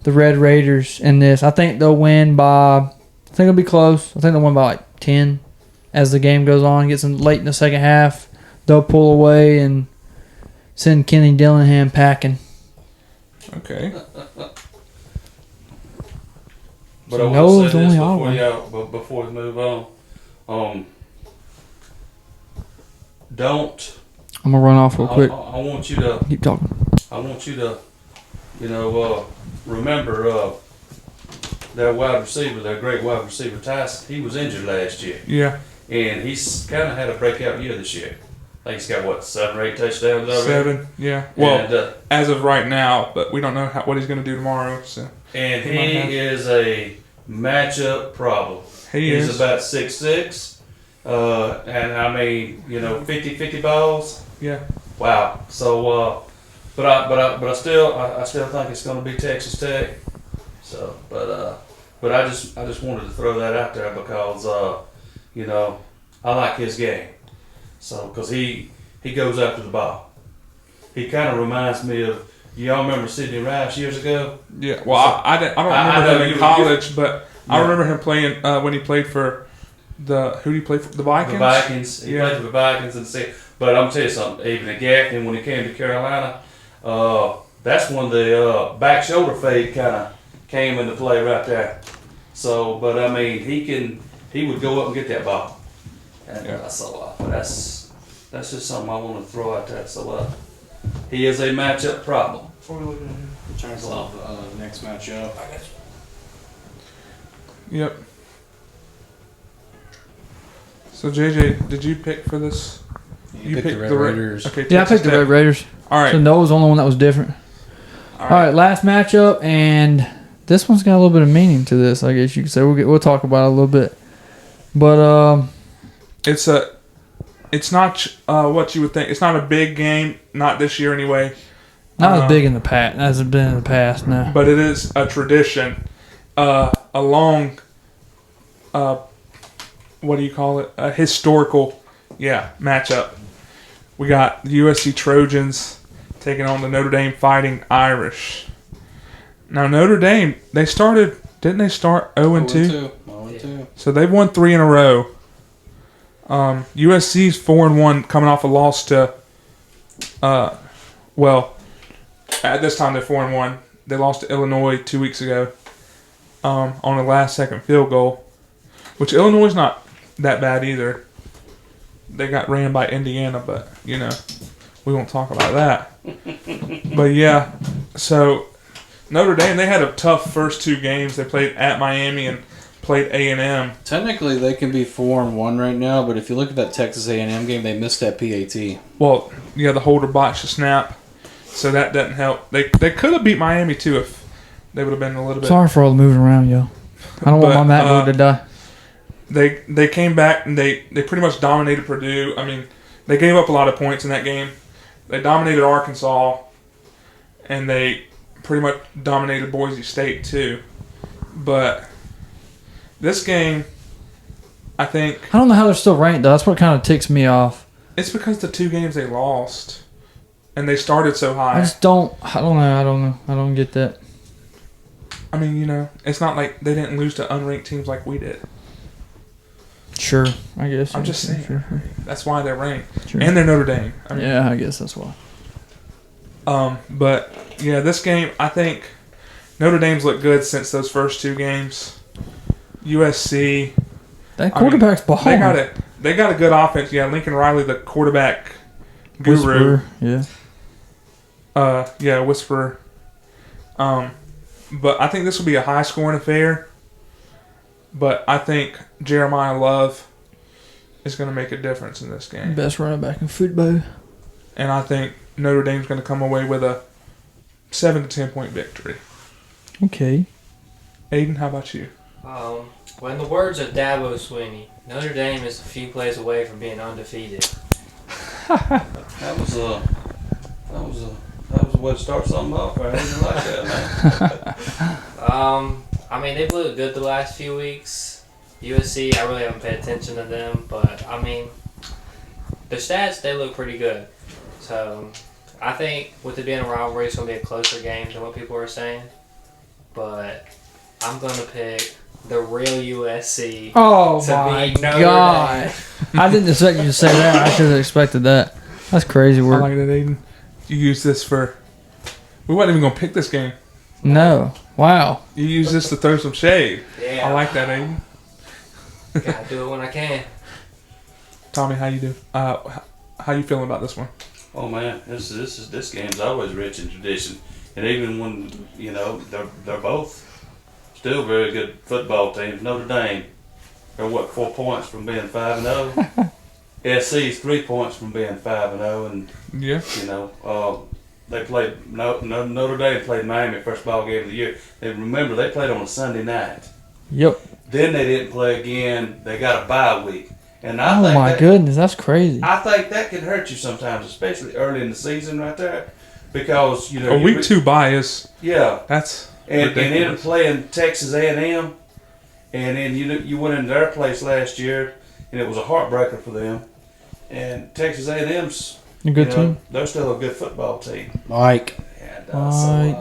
the Red Raiders in this. I think they'll win by, I think it'll be close. I think they'll win by like 10 as the game goes on. Gets them late in the second half. They'll pull away and send Kenny Dillingham packing. Okay. But I want to say this before we move on. Don't. I'm gonna run off real quick. I want you to keep talking. I want you to, remember their wide receiver, their great wide receiver Tyson. He was injured last year. Yeah. And he's kind of had a breakout year this year. I think he's got, what, 7 or 8 touchdowns already? 7, yeah. Well, And, as of right now, but we don't know what he's going to do tomorrow. So and He might have- he is a matchup problem. He's is. about 6'6". And I mean, 50-50 balls. Yeah. Wow. So, but I still think it's going to be Texas Tech. So, but I just wanted to throw that out there because I like his game. So, because he goes after the ball. He kind of reminds me of, y'all remember Sidney Rice years ago? Yeah. Well, I don't remember him in college, but I remember him playing when he played for who did he play for? The Vikings. The Vikings. He Yeah. played for the Vikings and see. But I'm tell you something. Even at Gaffney, when he came to Carolina, that's when the back shoulder fade kind of came into play right there. So, but I mean, he would go up and get that ball. And Yeah. so that's just something I want to throw out there. So he is a matchup problem. Before we look at in terms of next matchup, Yep. So JJ, did you pick for this? you picked the Red Ra- Raiders. Okay. Yeah, I Texas picked the Tech. Red Raiders. All right. So Noah was the only one that was different. All All right, last matchup, and this one's got a little bit of meaning to this, I guess you could say. We'll talk about it a little bit. But It's not what you would think. It's not a big game. Not this year anyway. not as big in the past as it's been in the past now. But it is a tradition. A long. What do you call it? A historical, matchup. We got the USC Trojans taking on the Notre Dame Fighting Irish. Now Notre Dame, didn't they start 0-2? 0-2. So they've won 3 in a row. USC's 4-1, coming off a loss to, at this time they're 4-1. They lost to Illinois 2 weeks ago, on a last-second field goal, which Illinois is not that bad either. They got ran by Indiana, but we won't talk about that. But yeah, so Notre Dame, they had a tough first 2 games. They played at Miami and played A&M. Technically, they can be 4-1 right now, but if you look at that Texas A&M game, they missed that PAT. Well, yeah, the holder botched the snap, so that doesn't help. They could have beat Miami too if they would have been a little bit. Sorry for all the moving around, yo. I don't want my MacBook to die. They came back and they pretty much dominated Purdue. I mean, they gave up a lot of points in that game. They dominated Arkansas, and they pretty much dominated Boise State too. But this game, I think I don't know how they're still ranked, though. That's what kind of ticks me off. it's because the 2 games they lost, and they started so I high. just don't. I don't know. I don't get that. I mean, it's not like they didn't lose to unranked teams like we did. Sure, I guess. I'm just saying. Sure. That's why they're ranked. Sure. And they're Notre Dame. I mean, Yeah, I guess that's why. But yeah, this game, I think Notre Dame's looked good since those first 2 games. USC, That quarterback's balling. they got a good offense. Yeah, Lincoln Riley, the quarterback guru. Whisperer, yeah. Whisperer. But I think this will be a high scoring affair. But I think Jeremiah Love is going to make a difference in this game. Best running back in football. And I think Notre Dame's going to come away with a 7 to 10 point victory. Okay. Aidan, how about you? Well, in the words of Dabo Swinney, Notre Dame is a few plays away from being undefeated. That was a way to start something off. I didn't like that, man. I mean, they've looked good the last few weeks. USC, I really haven't paid attention to them, but I mean, the stats, they look pretty good. So I think with it being a rivalry, it's going to be a closer game than what people are saying. But I'm going to pick the real USC. Oh to my beat Notre god! Dame. I didn't expect you to say that. I should have expected that. That's crazy I work. like that, Aidan. You use this for. We wasn't even going to pick this game. No. Wow. You use this to throw some shade. Yeah. I like that, Aidan. Gotta do it when I can. Tommy, how you do? How you feeling about this one? Oh man, this game's always rich in tradition, and even when they're both still very good football teams. Notre Dame, they're 4 points from being 5-0. SC's 3 points from being 5-0, and Yeah. they played Notre Dame played Miami first ball game of the year. And remember, they played on a Sunday night. Yep. Then they didn't play again. They got a bye week, and Oh my goodness, that's crazy. I think that can hurt you sometimes, especially early in the season, right there, because A week 2 bye is that's and then ridiculous. playing Texas A&M, and then you went into their place last year, and it was a heartbreaker for them. And Texas A&M's A good team. They're still a good football team. Mike. And,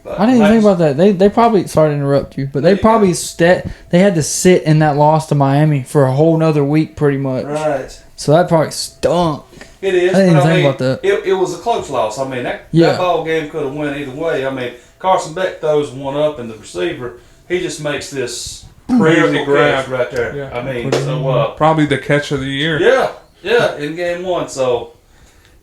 I didn't even think about that. They probably, sorry to interrupt you, but they probably they had to sit in that loss to Miami for a whole nother week pretty much. Right. So that probably stunk. It is. I didn't but even think about that. It was a close loss. I mean, that ball game could have went either way. I mean, Carson Beck throws one up, and the receiver, he just makes this Crazy grab right there. Yeah. I mean, so Probably the catch of the year. yeah, in game 1. So,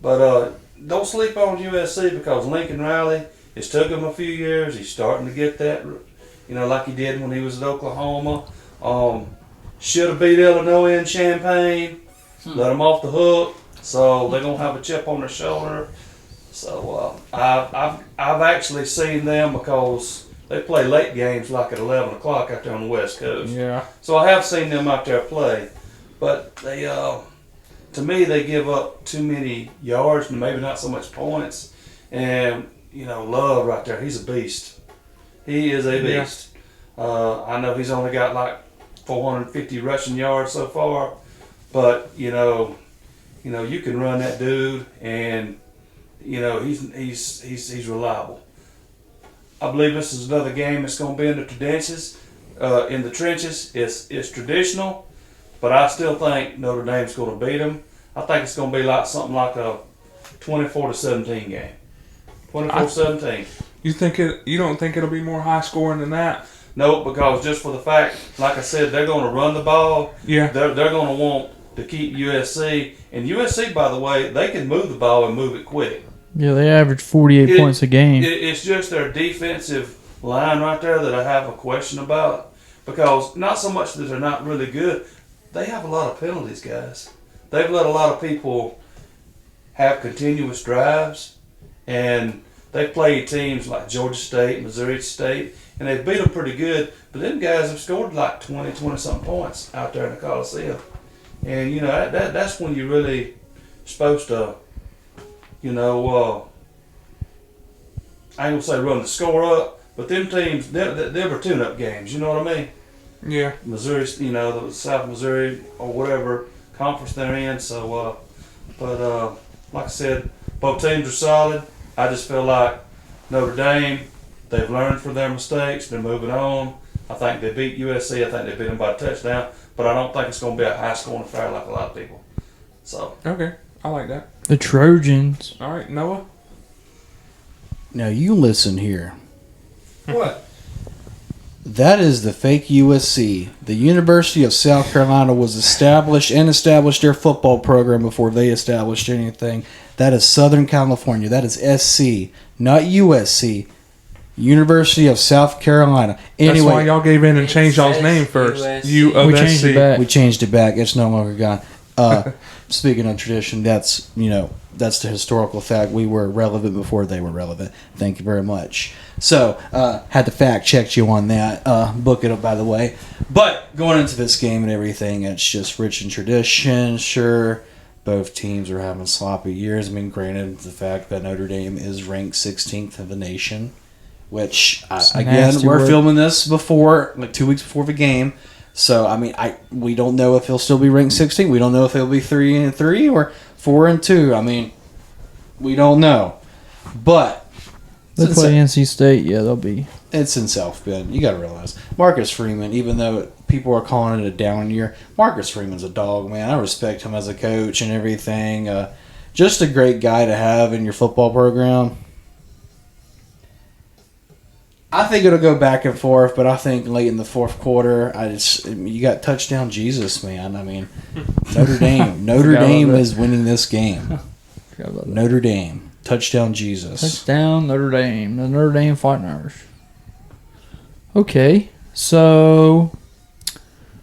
but don't sleep on USC because Lincoln Riley. It's took him a few years. He's starting to get that, like he did when he was at Oklahoma. Should have beat Illinois in Champaign. Let them off the hook. So they're gonna have a chip on their shoulder. So I've actually seen them because they play late games like at 11 o'clock out there on the West Coast. Yeah. So I have seen them out there play, but they, to me, they give up too many yards and maybe not so much points. And Love right there, he's a beast. He is a beast. I know he's only got like 450 rushing yards so far, but you can run that dude, and he's reliable. I believe this is another game that's going to be in the trenches. It's traditional, but I still think Notre Dame's going to beat them. I think it's going to be like something like a 24-17 game. 24-17. You don't think it'll be more high scoring than that? No, because just for the fact, like I said, they're going to run the ball. Yeah. They're going to want to keep USC. And USC, by the way, they can move the ball and move it quick. Yeah, they average 48 points a game. It's just their defensive line right there that I have a question about. Because not so much that they're not really good, they have a lot of penalties, guys. They've let a lot of people have continuous drives. And they've played teams like Georgia State, Missouri State, and they've beat them pretty good. But them guys have scored like 20-something points out there in the Coliseum. And, that's when you're really supposed to, I ain't going to say run the score up, but them teams, they were tune-up games, you know what I mean? Yeah. Missouri, the South Missouri or whatever conference they're in. So, like I said, both teams are solid. I just feel like Notre Dame, they've learned from their mistakes. They're moving on. I think they beat USC. I think they beat them by a touchdown. But I don't think it's going to be a high-scoring affair like a lot of people. So Okay. I like that. The Trojans. All right, Noah. Now you listen here. What? That is the fake USC. The University of South Carolina was established their football program before they established anything. That is Southern California. That is SC, not USC. University of South Carolina. Anyway, That's why y'all gave in and changed y'all's name first. U of We changed it SC. back. we changed it back. It's no longer gone. Speaking of tradition, that's the historical fact. We were relevant before they were relevant. Thank you very much. So, had to fact check you on that. Book it up, by the way. But going into this game and everything, it's just rich in tradition. Sure, both teams are having sloppy years. I mean, granted, the fact that Notre Dame is ranked 16th in the nation, which again, we're filming this before, like 2 weeks before the game. So I mean, we don't know if he'll still be ranked 16. We don't know if he'll be 3-3 or 4-2. I mean, we don't know. But They play NC State. Yeah, they'll be. it's in South Bend. You got to realize Marcus Freeman. Even though people are calling it a down year, Marcus Freeman's a dog, man. I respect him as a coach and everything. Just a great guy to have in your football program. I think it'll go back and forth, but I think late in the fourth quarter, you got touchdown Jesus, man. I mean, Notre Dame is winning this game. Notre Dame, touchdown Jesus. Touchdown Notre Dame. The Notre Dame Fighting Irish. Okay, so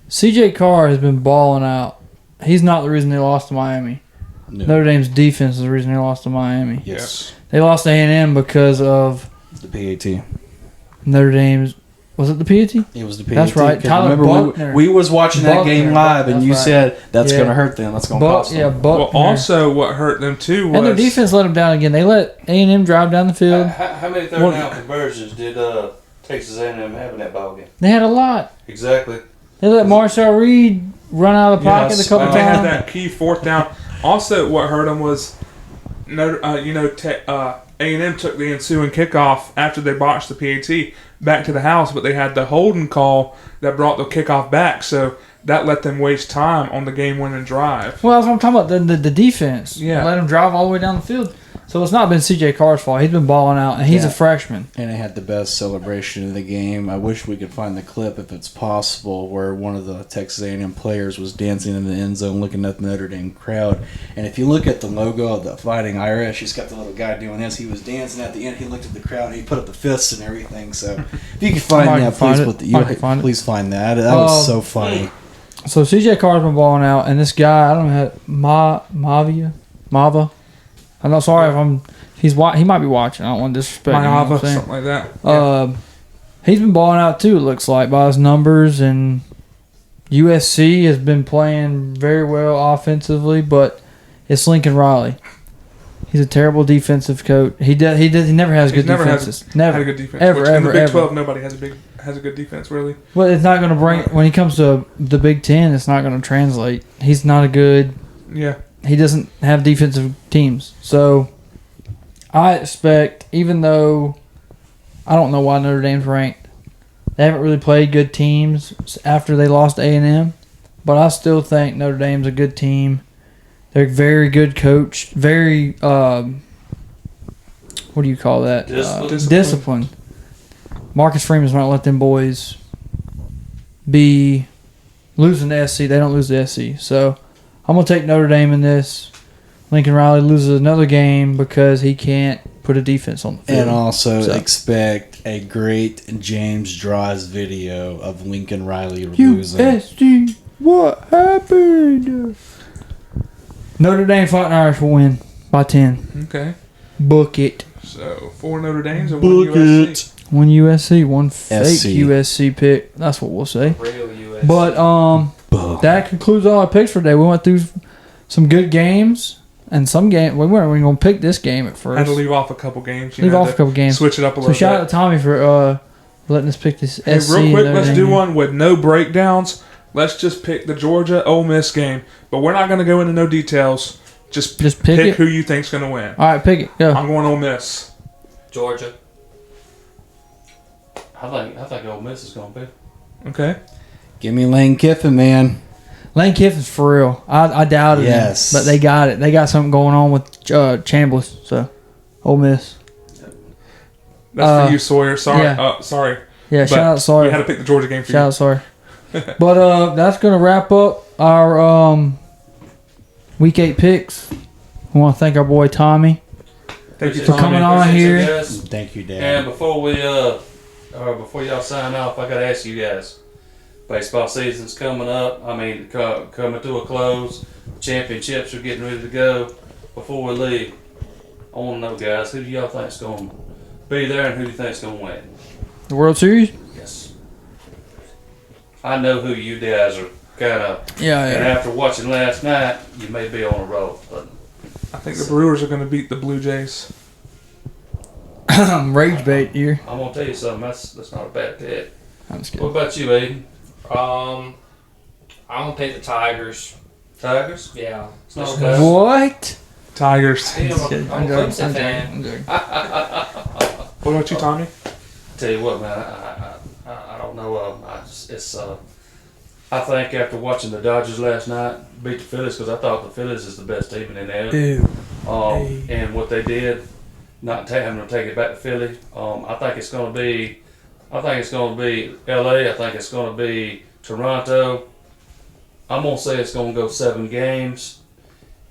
CJ Carr has been balling out he's not the reason they lost to Miami. No. Notre Dame's defense is the reason they lost to Miami. Yes. They lost to A&M because of The PAT. Notre Dame's. Was it the PAT? It was the PAT. That's right. 'Cause Tyler remember, Buckner. we was watching that game Buckner. live, and That's you right. said that's Yeah. going to hurt them. That's going to cost them. Yeah, Buckner. Well, also what hurt them too was And their defense let them down again. They let A&M drive down the field. How many third down conversions did Texas A&M have in that ball game? They had a lot. Exactly. They let Marshall Reed run out of the pocket Yes, a couple But they had times. that key fourth down. Also, what hurt them was, A&M took the ensuing kickoff after they botched the PAT back to the house, but they had the holding call that brought the kickoff back, so that let them waste time on the game-winning drive. Well, that's what I'm talking about. The defense. Yeah. Let him drive all the way down the field. So it's not been C.J. Carr's fault. He's been balling out, and he's Yeah. a freshman. And they had the best celebration of the game. I wish we could find the clip, if it's possible, where one of the Texas A&M players was dancing in the end zone looking at the Notre Dame crowd. And if you look at the logo of the Fighting Irish, he's got the little guy doing this. He was dancing at the end. He looked at the crowd. And he put up the fists and everything. So if you can find I that, can find please it. put the, I can find it. please find that. That was so funny. So C.J. Carr's been balling out, and this guy, I don't know, Mava. I'm not sorry if I'm. He might be watching. I don't want to disrespect him. You know what I'm Mayava, saying? something like that. Yeah. He's been balling out too. It looks like by his numbers, and USC has been playing very well offensively, but it's Lincoln Riley. He's a terrible defensive coach. He never has good defenses. Had a good defense. Ever, Which in the ever, Big ever. 12, nobody has a good defense, really. Well, it's not going to bring when he comes to the Big Ten. It's not going to translate. He's not a good. Yeah. He doesn't have defensive teams. So I expect, even though I don't know why Notre Dame's ranked, they haven't really played good teams after they lost to A&M, but I still think Notre Dame's a good team. They're very good coached, very what do you call that? Disciplined. Marcus Freeman's not let them boys be losing to SC. They don't lose to SC. So I'm going to take Notre Dame in this. Lincoln Riley loses another game because he can't put a defense on the field. And also expect a great James Draws video of Lincoln Riley losing. USG, what happened? Notre Dame Fighting Irish will win by 10. Okay. Book it. So 4 Notre Dames and 1 USC. One USC, one fake SC. USC pick. That's what we'll say. Real USC. But that concludes all our picks for today. We went through some good games and some game. We weren't even going to pick this game at first. Had to leave off a couple games. Leave off a couple games. Switch it up a So little shout bit. out to Tommy for letting us pick this Hey, SC. real quick, Notre let's Dame do game. one with no breakdowns. Let's just pick the Georgia Ole Miss game, but we're not going to go into no details. Just pick pick it. who you think's going to win. All right, pick it. Go. I'm going Ole Miss. Georgia. I think Ole Miss is going to be. Okay. Give me Lane Kiffin, man. Lane Kiffin's for real. I doubted Yes. him, but they got it. They got something going on with Chambliss. So, Ole Miss. That's for you, Sawyer. Sorry. yeah. Sorry. Yeah, But shout out Sawyer. We had to pick the Georgia game for Shout out Sawyer. But that's gonna wrap up our Week 8 picks. We want to thank our boy Tommy. Thank you, for coming Tommy. on Appreciate you here. guys. Thank you, Dad. And before y'all sign off, I gotta ask you guys. Baseball season's coming up. I mean, coming to a close. Championships are getting ready to go. Before we leave, I want to know, guys, who do y'all think's going to be there, and who do you think's going to win? The World Series. Yes. I know who you guys are kind of. Yeah, And after watching last night, you may be on a roll. But I think the Brewers are going to beat the Blue Jays. Rage bait here. I'm gonna tell you something. That's not a bad pick. I'm just What kidding. about you, Aidan? I'm gonna pick the Tigers. Tigers? Yeah. It's not Just bad. 'cause- What? Tigers. Yeah, Just kidding. I'm a Clemson fan. I'm joking. What about you, Tommy? Tell you what, man. I don't know. I think after watching the Dodgers last night beat the Phillies, because I thought the Phillies is the best team in the NL. Ew. And what they did, not having to take it back to Philly. I think it's going to be LA. I think it's going to be Toronto. I'm going to say it's going to go 7 games,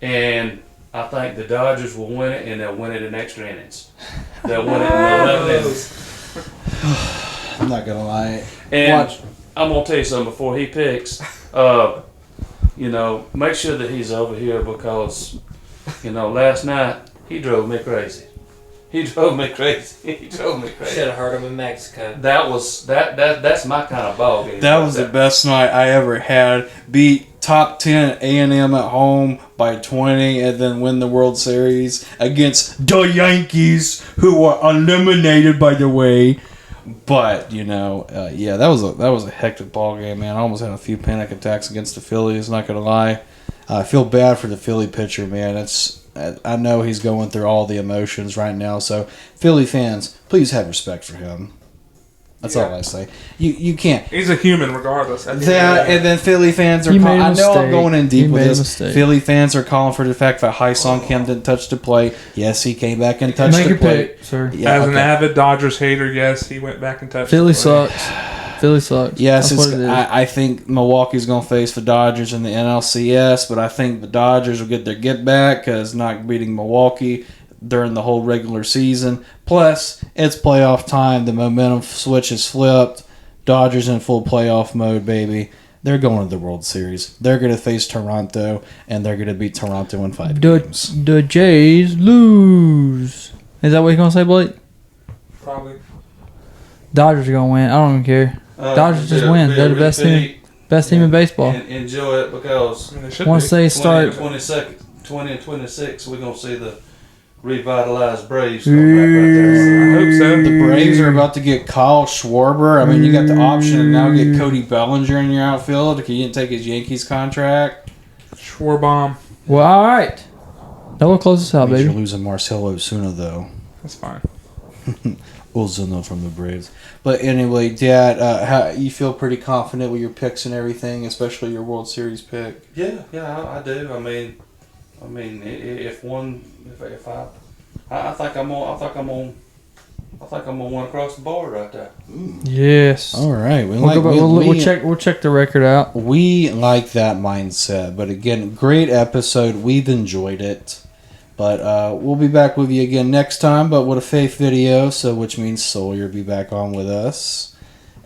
and I think the Dodgers will win it, and they'll win it in extra innings. They'll win it in 11 innings. I'm not gonna lie. And Watch. I'm going to tell you something before he picks. make sure that he's over here because, last night he drove me crazy. He drove me crazy. Should have heard him in Mexico. That's my kind of ball game. That was the best night I ever had. Beat top 10 A&M at home by 20 and then win the World Series against the Yankees, who were eliminated, by the way. But, yeah, that was a hectic ball game, man. I almost had a few panic attacks against the Phillies, not going to lie. I feel bad for the Philly pitcher, man. I know he's going through all the emotions right now. So, Philly fans, please have respect for him. That's all I say. You can't. He's a human, regardless. And then Philly fans are. I know I'm going in deep with this. Philly fans are calling for the fact that Hai-Sung Kim didn't touch the plate. Yes, he came back and touched the plate. Pick, sir. Yeah, As an avid Dodgers hater, yes, he went back and touched. Philly the plate. sucks. Philly sucks. Yes, I think Milwaukee's going to face the Dodgers in the NLCS, but I think the Dodgers will get their get back because not beating Milwaukee during the whole regular season. Plus, it's playoff time. The momentum switch is flipped. Dodgers in full playoff mode, baby. They're going to the World Series. They're going to face Toronto, and they're going to beat Toronto in 5 games. The Jays lose. Is that what you're going to say, Blake? Probably. Dodgers are going to win. I don't even care. Dodgers just win. They're the best team in baseball. And enjoy it because once they start 20 and 26, we're going to see the revitalized Braves come back right there. I hope so. The Braves are about to get Kyle Schwarber. I mean, you got the option to now get Cody Bellinger in your outfield because you didn't take his Yankees contract. Schwarbomb. Well, all right. That will close us out, Means baby. you're losing Marcell Ozuna, though. That's fine. Ozuna from the Braves. But anyway, Dad, how you feel pretty confident with your picks and everything, especially your World Series pick? Yeah, I do. I mean, if I think I'm on one across the board right there. Yes. All right. We'll check the record out. We like that mindset. But again, great episode. We've enjoyed it. But we'll be back with you again next time, but with a faith video, so which means Sawyer will be back on with us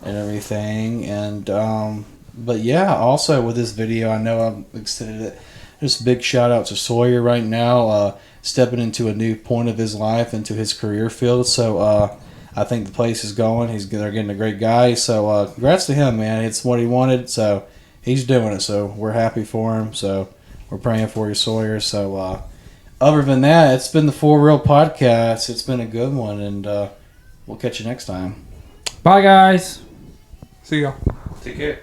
and everything. And but yeah, also with this video, I know I've extended it. Just a big shout out to Sawyer right now, stepping into a new point of his life, into his career field. So I think the place is going. They're getting a great guy. So congrats to him, man. It's what he wanted. So he's doing it. So we're happy for him. So we're praying for you, Sawyer. So other than that, it's been the For Real Podcast. It's been a good one, and we'll catch you next time. Bye, guys. See y'all. Take care.